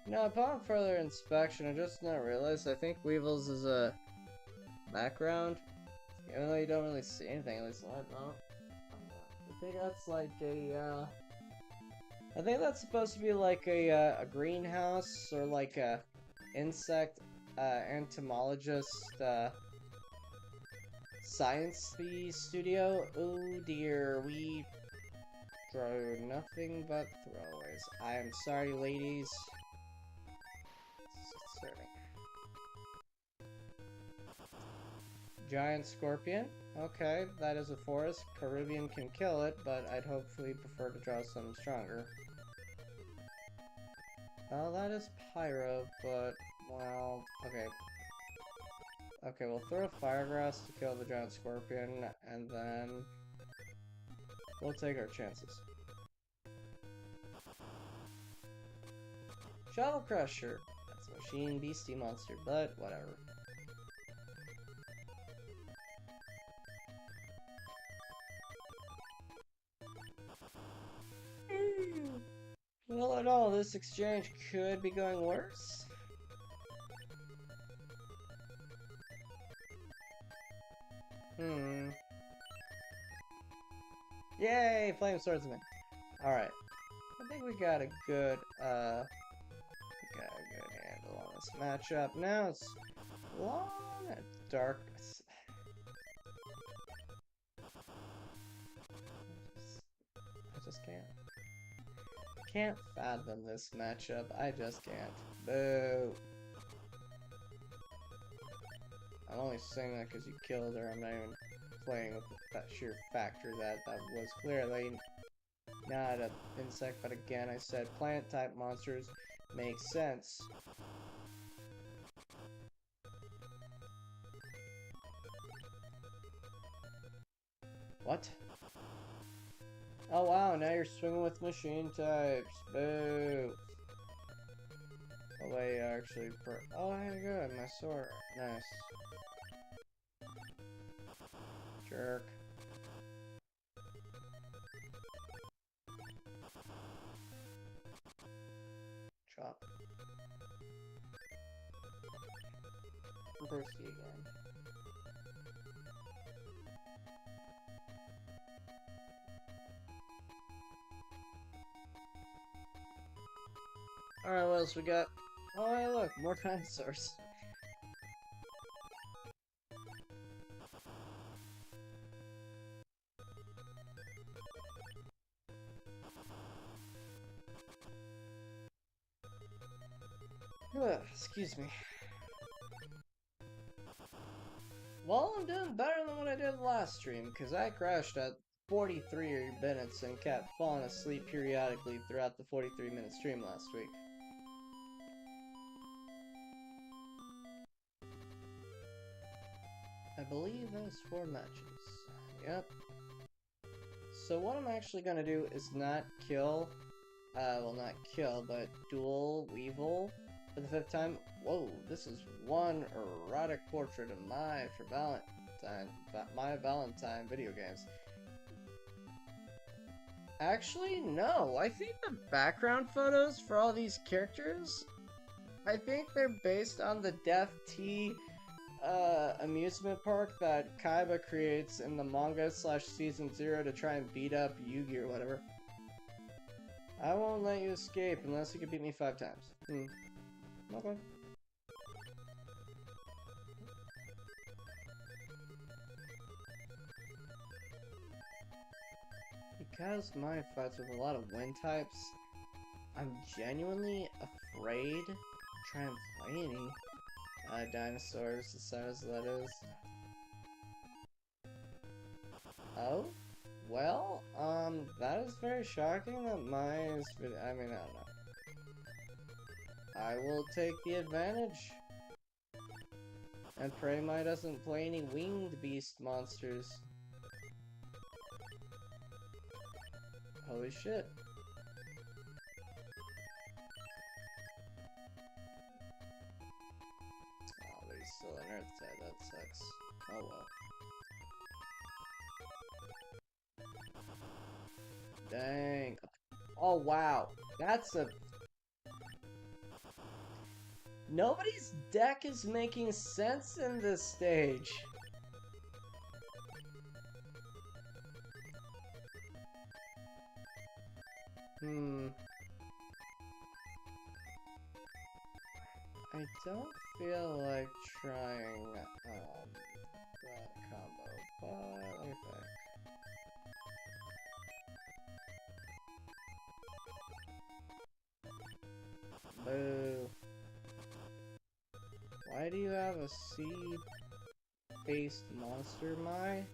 No, upon further inspection, I just now realized I think Weevil's is a background. Even though you don't really see anything, at least I don't. I think that's like a, I think that's supposed to be like a greenhouse or like a insect entomologist science studio. Oh dear, we throw nothing but throwaways. I am sorry, ladies. Serving. Giant scorpion. Okay, that is a forest. Caribbean can kill it, but I'd hopefully prefer to draw something stronger. Well, that is Pyro, but, well, okay. Okay, we'll throw Firegrass to kill the giant scorpion, and then we'll take our chances. Shadow Crusher. That's a machine beastie monster, but whatever. Well, at all, this exchange could be going worse. Yay, Flame Swordsman. Alright. I think we got a good, handle on this matchup. Now it's long and dark. I just can't. Can't fathom this matchup. I just can't. Boo. I'm only saying that because you killed her. I'm not even playing with that sheer factor that was clearly not an insect, but again, I said plant-type monsters make sense. What? Oh wow, now you're swinging with machine types. Boo. Oh wait, actually, oh hey, good, my sword. Nice. Jerk. Chop. I'm thirsty again. Alright, what else we got? Oh, hey, look, more dinosaurs. Excuse me. Well, I'm doing better than what I did last stream, because I crashed at 43 minutes and kept falling asleep periodically throughout the 43-minute stream last week. I believe that's 4 matches. Yep. So what I'm actually gonna do is not kill, well, not kill, but duel Weevil for the 5th time. Whoa, this is one erotic portrait of my Valentine video games. Actually, no. I think the background photos for all these characters, I think they're based on the Death Tea amusement park that Kaiba creates in the manga / season 0 to try and beat up Yugi or whatever. I won't let you escape unless you can beat me 5 times. Okay. Because my fights with a lot of wind types, I'm genuinely afraid to try and play any dinosaurs, as sad as that is. Oh? Well, that is very shocking that Mai's video, I mean, I don't know. I will take the advantage. And pray Mai doesn't play any winged beast monsters. Holy shit. Oh, but he's still an Earth type, that sucks. Oh well. Dang. Oh wow. That's a... Nobody's deck is making sense in this stage. I don't feel like trying that combo, but let me think. Boo. Why do you have a seed-based monster, Mai?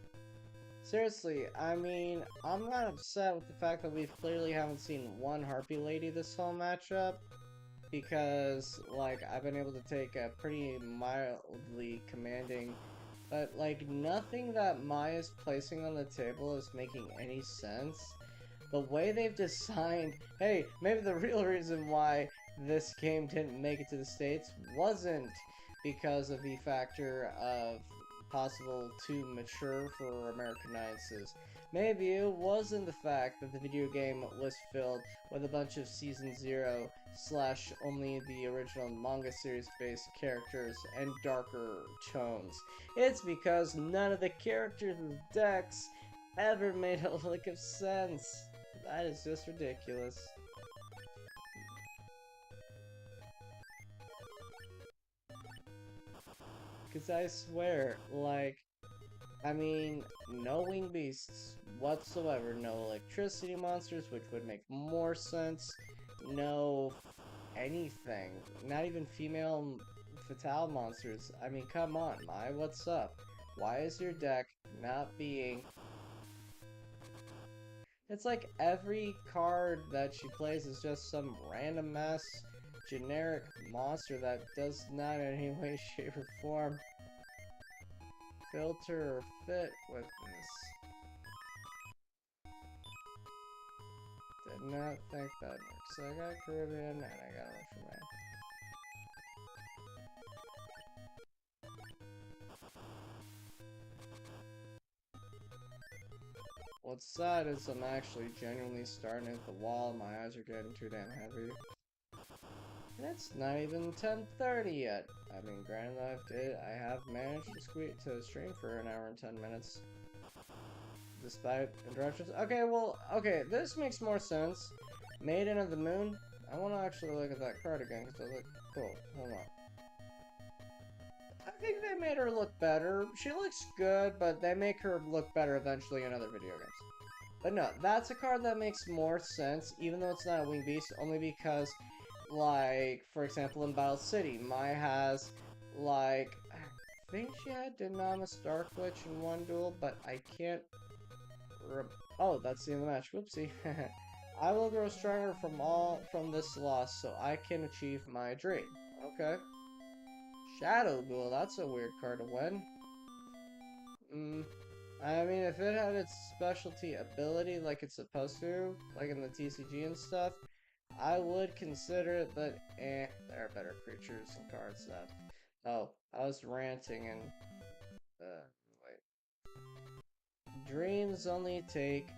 Seriously, I mean, I'm not upset with the fact that we've clearly haven't seen one Harpy Lady this whole matchup, because, like, I've been able to take a pretty mildly commanding, but, like, nothing that Maya's placing on the table is making any sense. The way they've designed, hey, maybe the real reason why this game didn't make it to the States wasn't because of the factor of possible too mature for American audiences. Maybe it wasn't the fact that the video game was filled with a bunch of Season 0 / only the original manga series based characters and darker tones. It's because none of the characters' decks ever made a lick of sense. That is just ridiculous. Because I swear, like, I mean, no winged beasts whatsoever, no electricity monsters, which would make more sense, no anything, not even female fatale monsters. I mean, come on, Mai, what's up? Why is your deck not being... It's like every card that she plays is just some random ass generic monster that does not in any way, shape, or form filter or fit with this. Did not think that worked. So I got Caribbean and I got Ultraman. What's sad is I'm actually genuinely starting at the wall and my eyes are getting too damn heavy. And it's not even 10:30 yet. I mean, granted, I have managed to stream for an hour and 10 minutes. Despite interruptions. Okay, well, okay, this makes more sense. Maiden of the Moon. I want to actually look at that card again because it looks cool. Hold on. I think they made her look better. She looks good, but they make her look better eventually in other video games. But no, that's a card that makes more sense, even though it's not a winged beast, only because Like, for example, in Battle City, Mai has, like, I think she had Dynamis Dark Witch in one duel, but I can't. Oh, that's the end of the match. Whoopsie. I will grow stronger from this loss, so I can achieve my dream. Okay. Shadow Ghoul. That's a weird card to win. I mean, if it had its specialty ability like it's supposed to, like in the TCG and stuff, I would consider it, but there are better creatures and cards that. Oh, I was ranting and wait. Dreams only take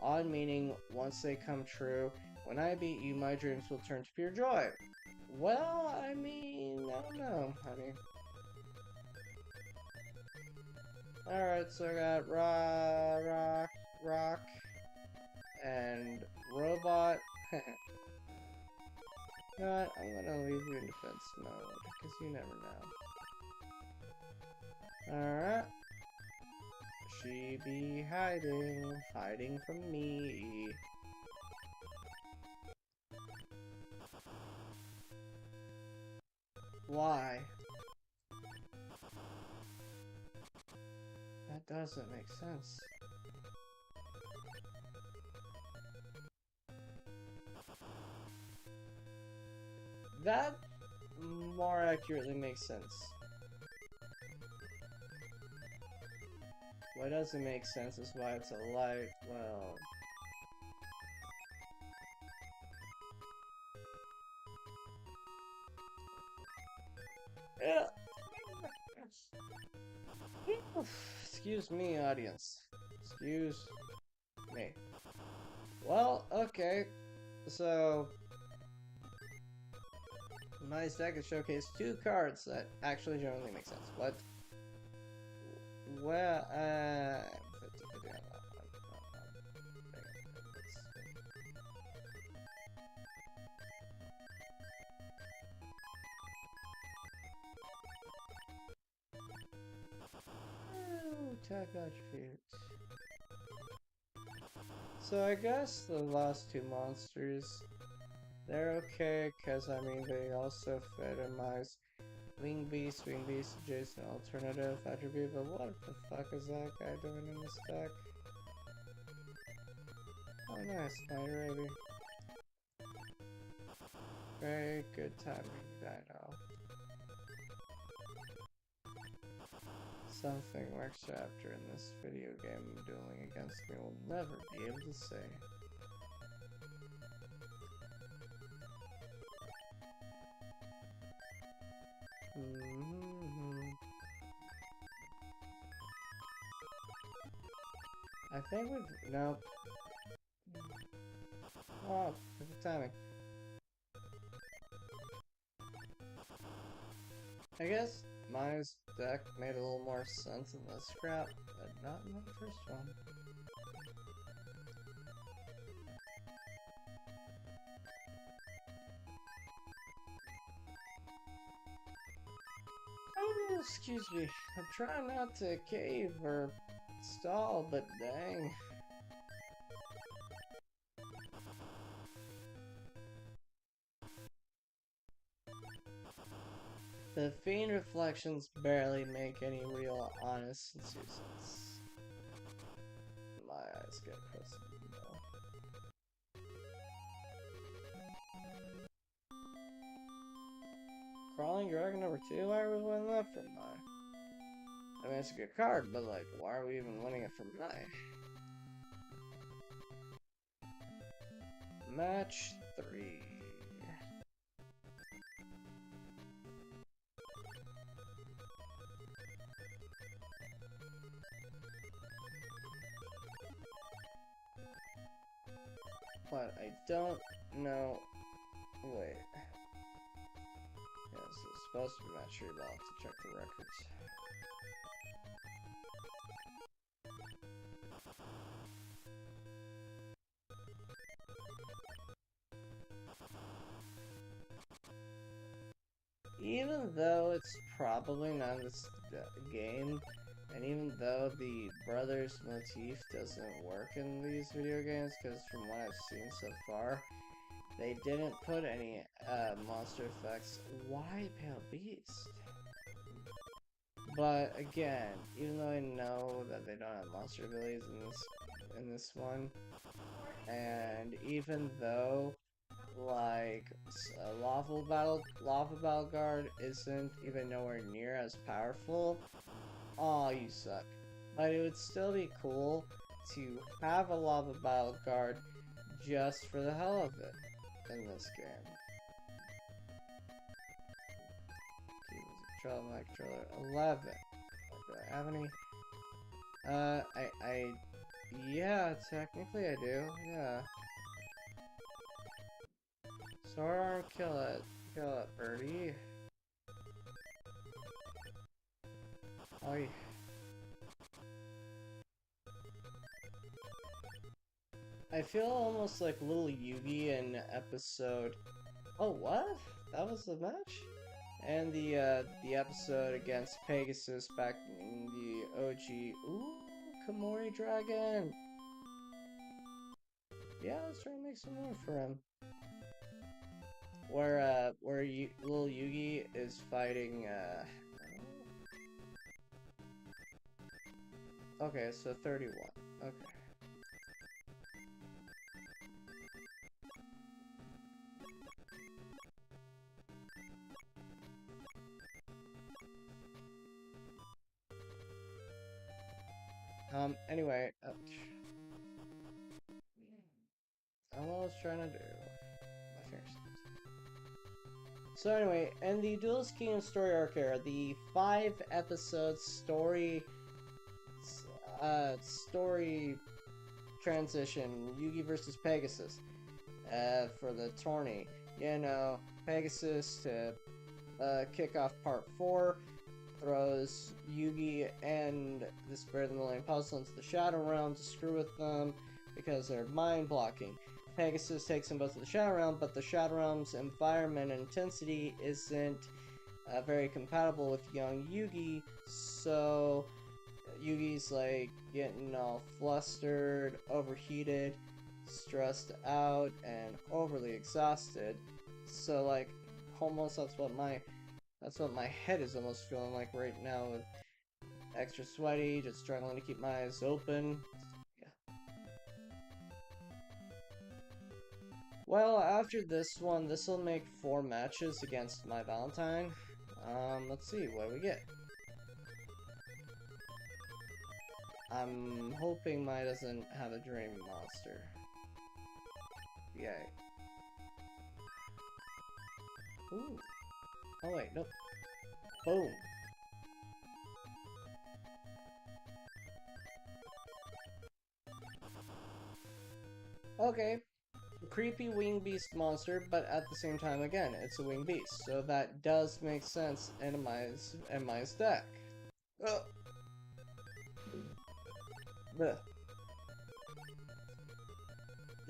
on meaning once they come true. When I beat you, my dreams will turn to pure joy. Well, I mean, I don't know, honey. Alright, so I got rock, and robot. You know what? I'm gonna leave you in defense mode, because you never know. Alright. She be hiding from me. Why? That doesn't make sense. That more accurately makes sense. What doesn't make sense is why it's a light, well... Yeah. Excuse me, audience. Excuse me. Well, okay. So... my deck has showcased 2 cards that actually generally make sense. What? Well, 50/50 on that one. Attack attributes. So I guess the last 2 monsters, they're okay, because I mean they also fit in my Wing Beast, adjacent alternative attribute, but what the fuck is that guy doing in this deck? Oh nice, Night Raby. Very good timing, Dino. Something Rexmon in this video game dueling against me will never be able to say. I think we've... nope. Oh, perfect timing. I guess my deck made a little more sense in this scrap, but not in the first one. Oh, excuse me. I'm trying not to cave or stall, but dang. The Fiend reflections barely make any real honest sense. My eyes get crusty, though. Crawling Dragon number 2? Why are we winning that from Mai? I mean, it's a good card, but like, why are we even winning it from Mai? Match 3. But I don't know. Wait. Yeah, this is supposed to be match 3, but I'll have to check the records. Even though it's probably not this game, and even though the brothers motif doesn't work in these video games, because from what I've seen so far, They didn't put any monster effects. Why Pale Beast? But again, even though I know that they don't have monster abilities in this one, and even though like a lava battle guard isn't even nowhere near as powerful, aw, you suck. But it would still be cool to have a lava battle guard just for the hell of it in this game. Control my controller 11. Do I have any? Yeah, technically I do. Yeah. Sword arm, kill it, birdie. Oh yeah. I feel almost like little Yugi in episode. Oh, what? That was the match? And the episode against Pegasus back in the OG. Ooh, Komori Dragon. Yeah, let's try and make some more for him. Where little Yugi is fighting okay, so 31. Okay. Anyway, what I was trying to do. My fingers. So anyway, in the Duelist Kingdom story arc era, the 5-episode story transition, Yugi versus Pegasus, for the tourney. You know, Pegasus to kick off part 4 throws Yugi and the Spirit of the Millennium Puzzle into the Shadow Realm to screw with them because they're mind blocking. Pegasus takes them both to the Shadow Realm, but the Shadow Realm's environment and intensity isn't very compatible with young Yugi, so Yugi's like getting all flustered, overheated, stressed out, and overly exhausted. So like, almost that's what my head is almost feeling like right now, with extra sweaty, just struggling to keep my eyes open. Well, after this one, this will make 4 matches against my Valentine. Let's see, what do we get? I'm hoping Mai doesn't have a dream monster. Yay. Ooh. Oh wait, nope. Boom. Okay. Creepy winged beast monster, but at the same time, again, it's a winged beast, so that does make sense in Mai's deck. Ugh. Ugh.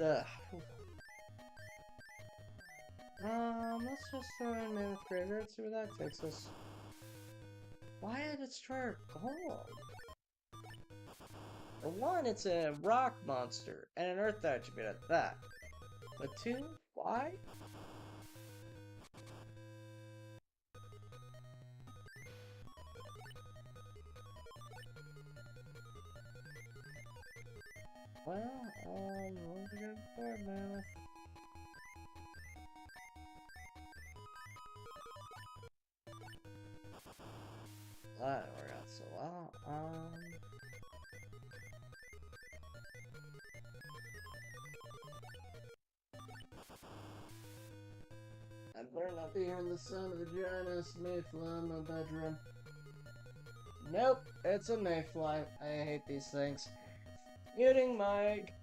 Ugh. Let's just throw in Mammoth Graveyard, see where that takes us. Why a Destroyer Golem? For one, it's a rock monster, and an earth attribute at that. But 2, why? Well, what we got for Mammoth? That didn't work out so well. I'd better not be hearing the sound of a giant mayfly in my bedroom. Nope, it's a mayfly. I hate these things. Muting mic.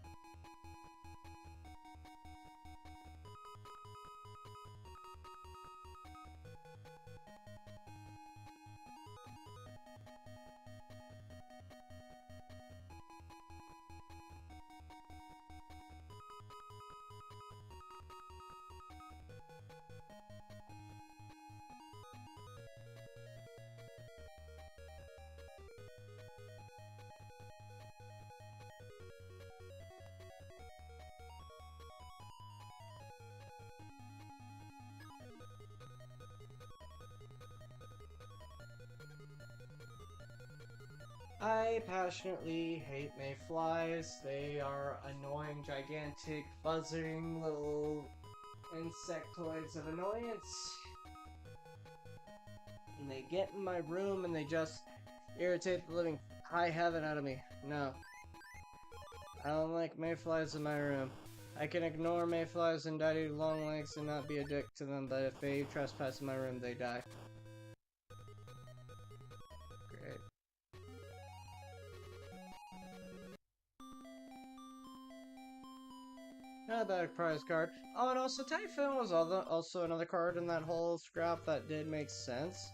I passionately hate mayflies. They are annoying, gigantic, buzzing little insectoids of annoyance. And they get in my room and they just irritate the living high heaven out of me. No. I don't like mayflies in my room. I can ignore mayflies and daddy long legs and not be a dick to them, but if they trespass in my room, they die. Great. Not a bad prize card. Oh, and also Typhoon was also another card in that whole scrap that did make sense.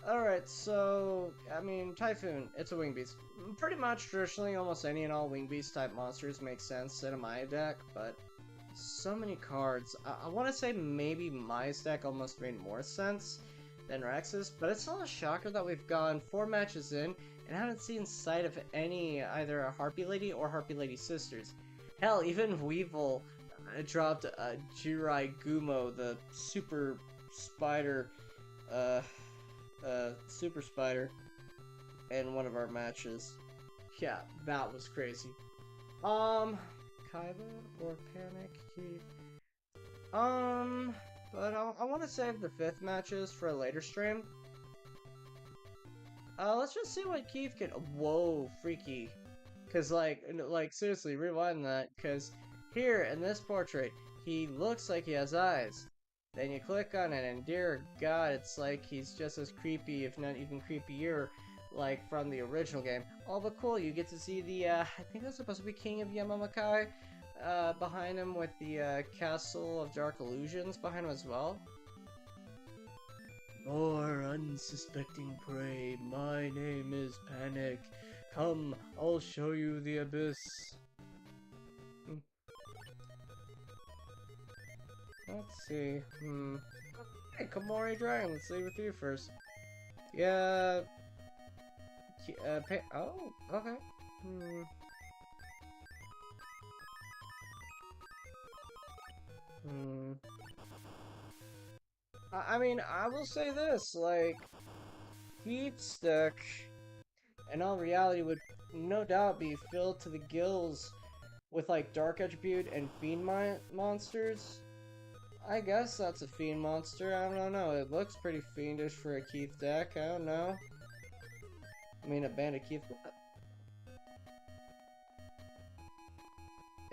Alright, so, I mean, Typhoon, it's a Wing Beast. Pretty much, traditionally, almost any and all Wing Beast type monsters make sense in a Maya deck, but so many cards. I want to say maybe Maya's deck almost made more sense than Rex's, but it's still a shocker that we've gone 4 matches in and haven't seen sight of any either a Harpy Lady or Harpy Lady Sisters. Hell, even Weevil dropped a Jirai Gumo, the super spider, super spider, in one of our matches. Yeah, that was crazy. Kaiba or Panic Keith? But I want to save the 5th matches for a later stream. Let's just see what Keith can. Whoa, freaky. Cause like seriously, rewind that. Cause here in this portrait, he looks like he has eyes. Then you click on it, and dear God, it's like he's just as creepy, if not even creepier, like from the original game. Oh, but cool, you get to see the, I think that's supposed to be King of Yamamakai, behind him with the, Castle of Dark Illusions behind him as well. More unsuspecting prey, my name is Panic. Come, I'll show you the abyss. Let's see, Hey, Komori Dragon, let's leave with you first. Yeah, oh, okay. I mean, I will say this, like, Heat Stick, in all reality, would no doubt be filled to the gills with, like, Dark Attribute and Fiend monsters. I guess that's a Fiend monster, I don't know, it looks pretty fiendish for a Keith deck, I don't know. I mean, a Bandit Keith.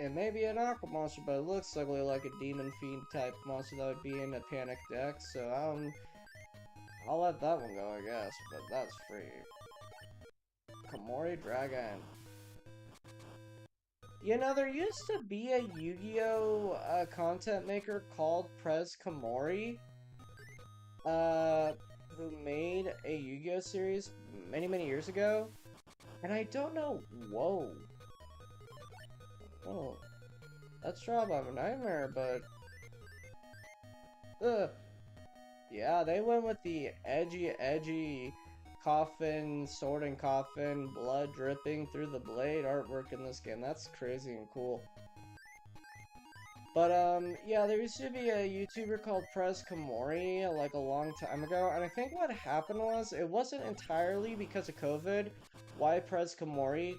It may be an Aqua monster, but it looks ugly like a Demon Fiend type monster that would be in a Panic deck, so I'll let that one go, I guess, but that's free. Komori Dragon. You know, there used to be a Yu-Gi-Oh! Content maker called Prez Komori, who made a Yu-Gi-Oh! Series many years ago, and I don't know, whoa. Oh, that's Drop of a Nightmare, but... Yeah, they went with the edgy coffin, sword and coffin, blood dripping through the blade artwork in this game. That's crazy and cool. But, yeah, there used to be a YouTuber called Prez Komori, like, a long time ago, and I think what happened was, it wasn't entirely because of COVID why Prez Komori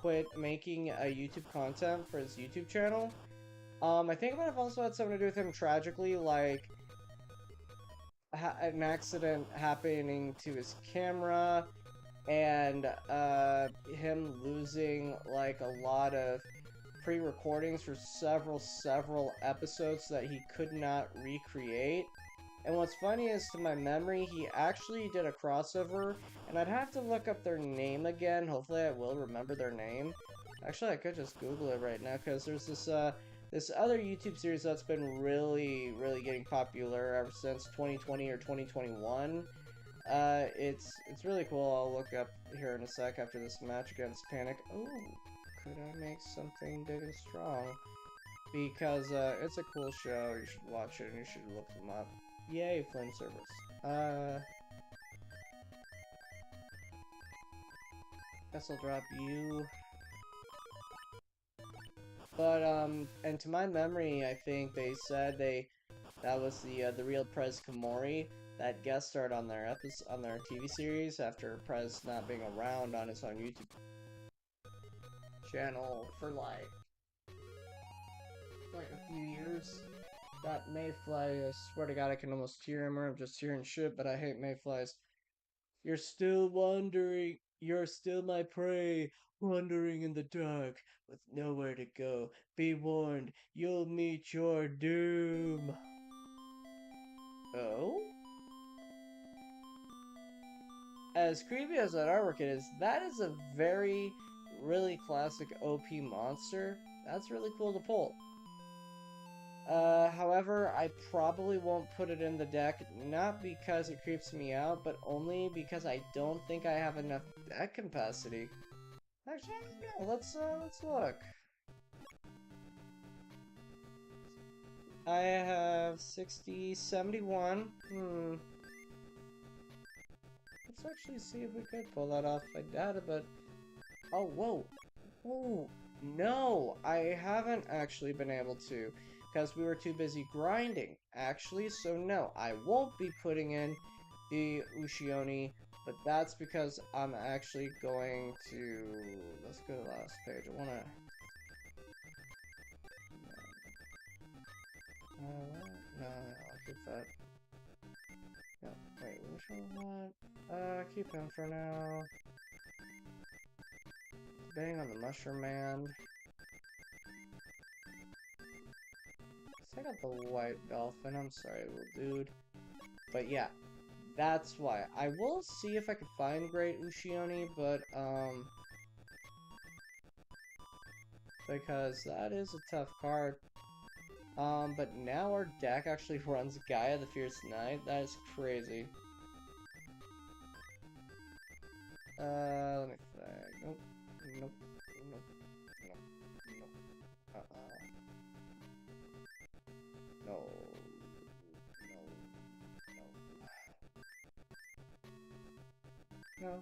quit making YouTube content for his YouTube channel. I think it might have also had something to do with him tragically, like, an accident happening to his camera, and, him losing, like, a lot of pre-recordings for several episodes that he could not recreate. And what's funny is, to my memory, he actually did a crossover, and I'd have to look up their name again. Hopefully I will remember their name. Actually, I could just Google it right now, because there's this, this other YouTube series that's been really getting popular ever since 2020 or 2021. It's really cool. I'll look up here in a sec after this match against Panic. Ooh, could I make something big and strong? Because, it's a cool show. You should watch it and you should look them up. Yay, Flame Service. Guess I'll drop you. But, and to my memory, I think they said that was the real Prez Komori. that guest starred on their on their TV series after Prez not being around on his own YouTube channel for like a few years. That Mayfly, I swear to God, I can almost hear him, or I'm just hearing shit, but I hate Mayflies. You're still wandering. You're still my prey, wandering in the dark with nowhere to go. Be warned, you'll meet your doom. Oh? As creepy as that artwork is, that is a very, really classic OP monster. That's really cool to pull. However, I probably won't put it in the deck, not because it creeps me out, but only because I don't think I have enough deck capacity. Actually, no, let's look. I have 60, 71. Let's actually see if we could pull that off. I doubt it, but... Oh, whoa. Oh, no, I haven't actually been able to. Because we were too busy grinding, actually, so no, I won't be putting in the Ushioni, but that's because I'm actually going to... Let's go to the last page. I wanna... No, I'll keep that. No, wait, which one what? Keep him for now. Debating on the Mushroom Man. Check out the White Dolphin. I'm sorry, little dude. But yeah, that's why. I will see if I can find Great Ushioni, but, because that is a tough card. But now our deck actually runs Gaia the Fierce Knight. That is crazy. Let me think. Nope. Nope. Nope. Nope. Nope. No. No.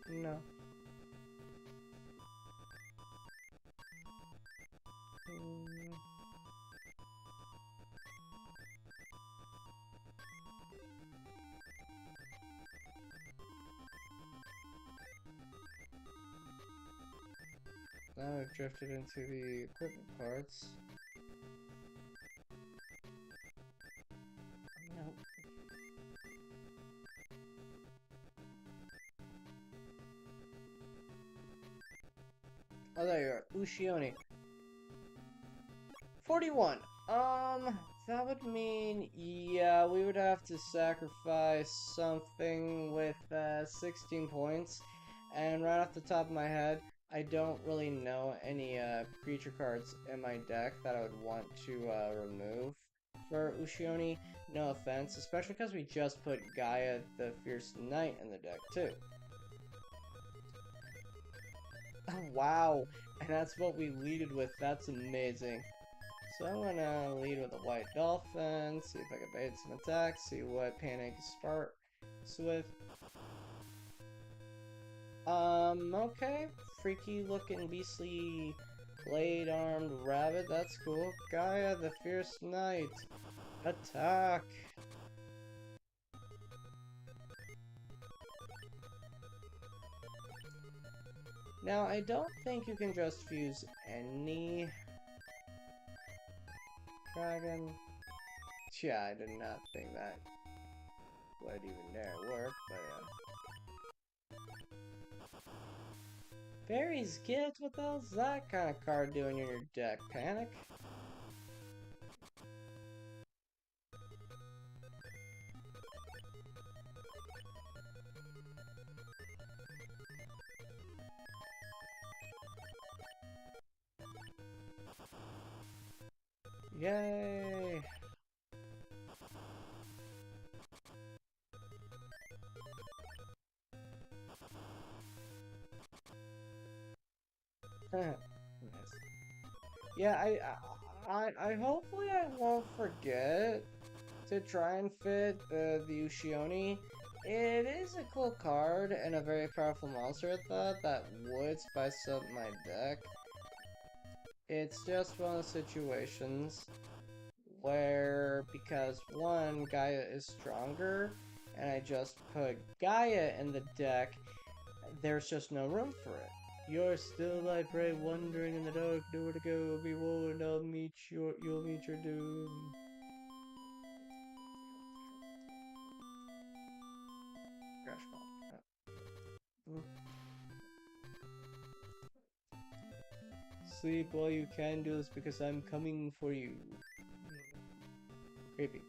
No. Now we've drifted into the equipment parts. Nope. Oh, there you are. Ushioni. 41. That would mean, yeah, we would have to sacrifice something with, 16 points. And right off the top of my head, I don't really know any, creature cards in my deck that I would want to, remove for Ushioni. No offense, especially because we just put Gaia the Fierce Knight in the deck, too. Oh, wow, and that's what we leaded with. That's amazing. So I'm gonna lead with a White Dolphin, see if I can bait some attacks, see what Panic sparks with. Okay. Freaky looking beastly blade armed rabbit, that's cool. Gaia the Fierce Knight. Attack! Now, I don't think you can just fuse any dragon. Yeah, I did not think that would even dare work, but Fairy's Gift? What the hell's that kind of card doing in your deck? Panic? Yay! Nice. Yeah, I hopefully I won't forget to try and fit the Ushioni. It is a cool card and a very powerful monster at that would spice up my deck. It's just one of the situations where, because one, Gaia is stronger, and I just put Gaia in the deck, there's just no room for it. You're still, I pray, wandering in the dark, nowhere to go, be warned, you'll meet your doom. Crash bomb. Sleep while you can do this because I'm coming for you. Creepy.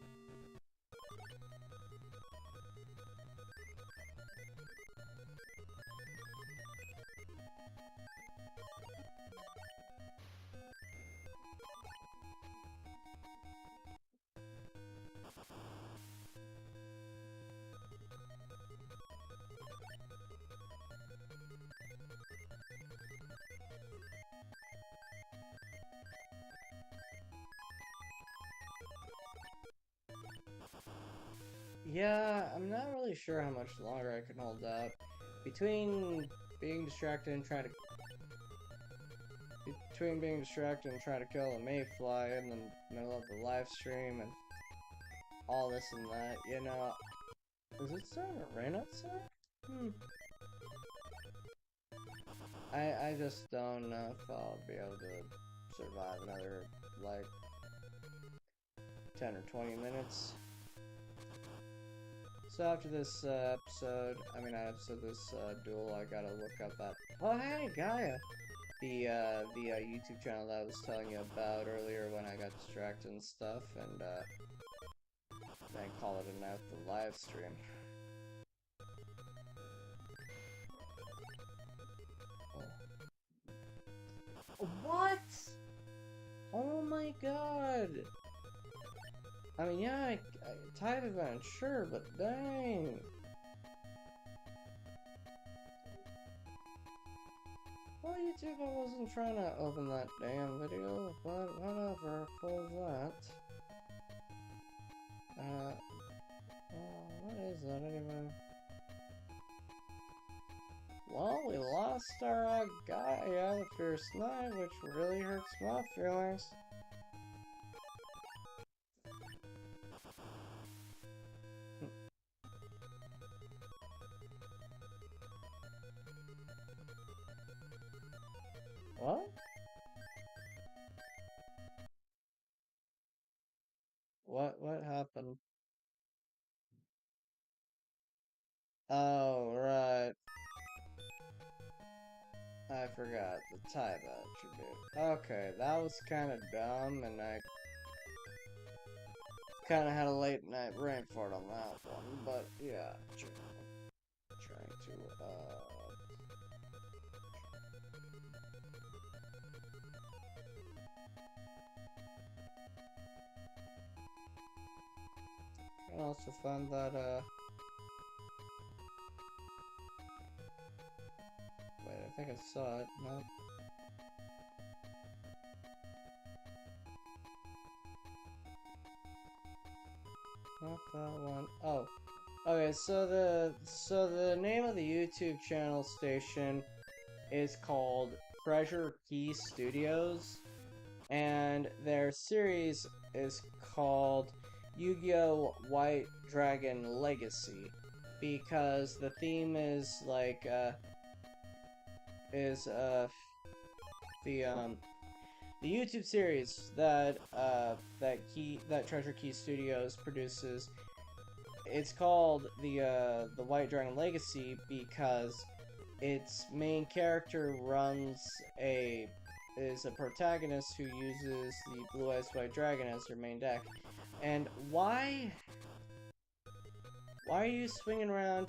Yeah, I'm not really sure how much longer I can hold out. Between being distracted and trying to kill a mayfly in the middle of the live stream and all this and that, you know. Is it starting to rain outside? I just don't know if I'll be able to survive another, like, 10 or 20 minutes. So after this this duel, I gotta look up that. Oh hey, Gaia, the YouTube channel that I was telling you about earlier when I got distracted and stuff, and then call it a night for the live stream. Oh. What? Oh my god! I mean, yeah, I type event, sure, but dang. Well, YouTube, I wasn't trying to open that damn video, but whatever, close that. What is that anyway? Well, we lost our guy, the Fierce Knight, which really hurts my feelings. What? What happened? Oh, right. I forgot the type attribute. Okay, that was kind of dumb, and I kind of had a late night brain fart on that one, but yeah, trying to, can also find that, wait, I think I saw it, no? Not that one. Oh. Okay, so the name of the YouTube channel station is called Treasure Key Studios, and their series is called Yu-Gi-Oh! White Dragon Legacy, because the theme is like the YouTube series that Treasure Key Studios produces. It's called the White Dragon Legacy because its main character is a protagonist who uses the Blue Eyes White Dragon as her main deck. And why are you swinging around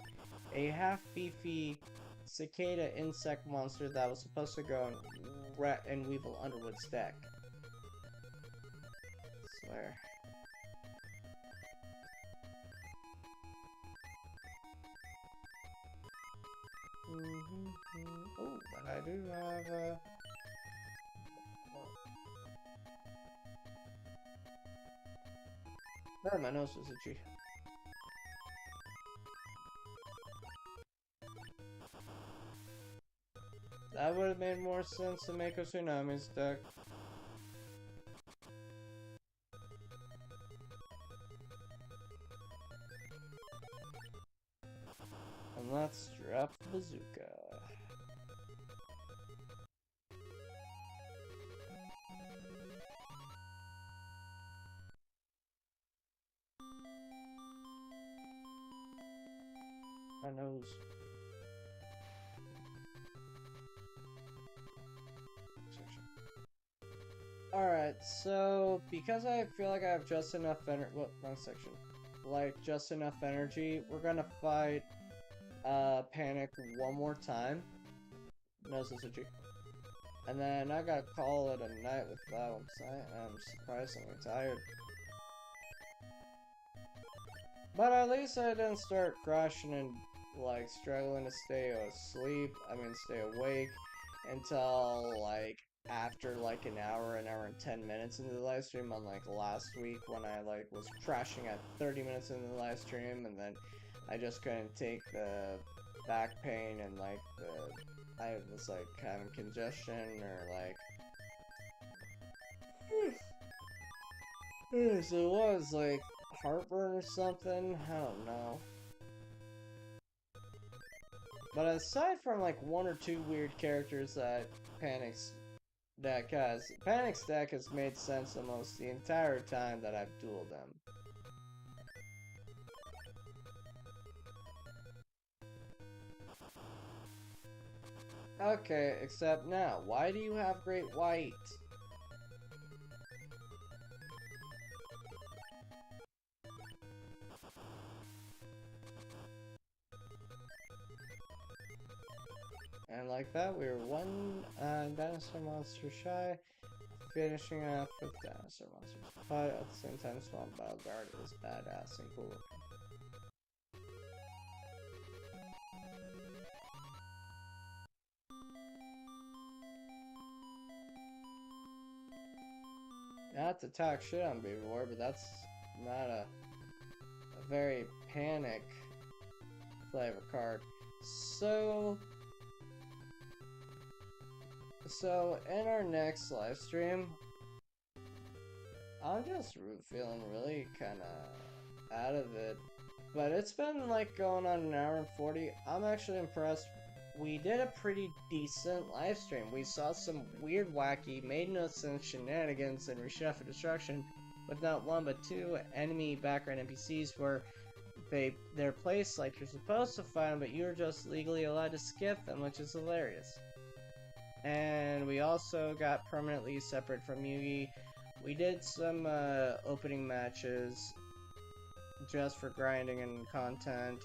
a half-beefy cicada insect monster that was supposed to go in Weevil Underwood's deck? I swear. Oh, but I do have oh, my nose was itchy. That would have made more sense to make a Tsunami's deck. drop the bazooka. My nose. Alright, so because I feel like I have just enough energy. What? Wrong section. Like, just enough energy, we're gonna fight Panic one more time. Nose is a G. And then I gotta call it a night with that one, because I am surprisingly tired. But at least I didn't start crashing and, like, struggling to stay stay awake until, like, after, like, an hour and 10 minutes into the live stream, unlike last week when I, like, was crashing at 30 minutes into the live stream, and then I just couldn't take the back pain and, like, I was, like, having congestion, or, like, so it was, like, heartburn or something? I don't know. But aside from, like, one or two weird characters that Panic's deck has made sense almost the entire time that I've dueled them. Okay, except now, why do you have Great White? And like that, we were one dinosaur monster shy, finishing off with dinosaur monsters. But at the same time, Swamp Battle Guard is badass and cool. Not to talk shit on Baby War, but that's not a very Panic flavor card. So in our next live stream, I'm just feeling really kind of out of it. But it's been like going on an hour and 40. I'm actually impressed. We did a pretty decent live stream. We saw some weird, wacky, made no sense shenanigans and Reshuffle Destruction with not one but two enemy background NPCs where they're placed like you're supposed to find them, but you're just legally allowed to skip them, which is hilarious. And we also got permanently separate from Yugi. We did some opening matches just for grinding and content.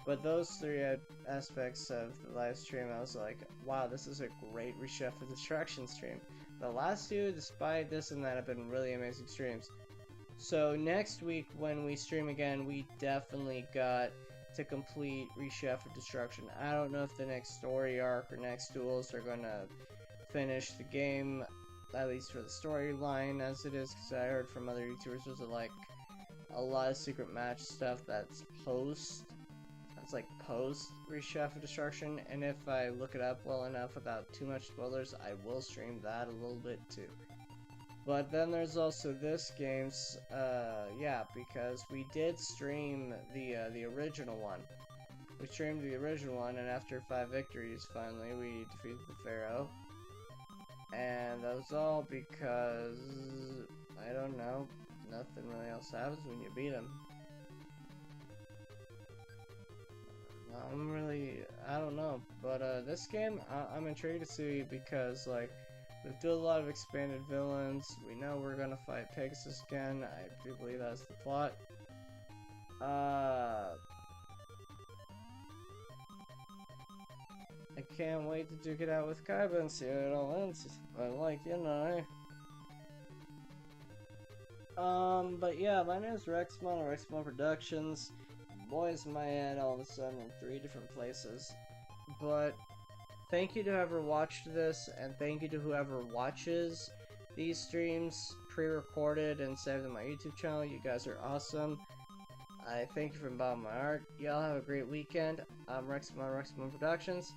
But those three aspects of the live stream, I was like, wow, this is a great Reshuffle Destruction stream. The last two, despite this and that, have been really amazing streams. So next week when we stream again, we definitely got to complete Reshuffle Destruction. I don't know if the next story arc or next duels are gonna finish the game, at least for the storyline as it is, because I heard from other YouTubers there's like a lot of secret match stuff that's post Reshuffle Destruction, and if I look it up well enough without too much spoilers, I will stream that a little bit too. But then there's also this game's, yeah, because we did stream the original one. We streamed the original one, and after 5 victories, finally, we defeated the Pharaoh. And that was all because, I don't know, nothing really else happens when you beat him. I don't know, but this game, I'm intrigued to see because, like, we've done a lot of expanded villains, we know we're gonna fight Pegasus again, I do believe that's the plot. I can't wait to duke it out with Kaiba and see how it all ends, but like, you know, but yeah, my name is Rexmon, Rexmon Productions. Boys in my head all of a sudden in 3 different places. But thank you to whoever watched this, and thank you to whoever watches these streams pre-recorded and saved on my YouTube channel. You guys are awesome. I thank you from the bottom of my heart. Y'all have a great weekend. I'm Rexmon, Rexmon Productions.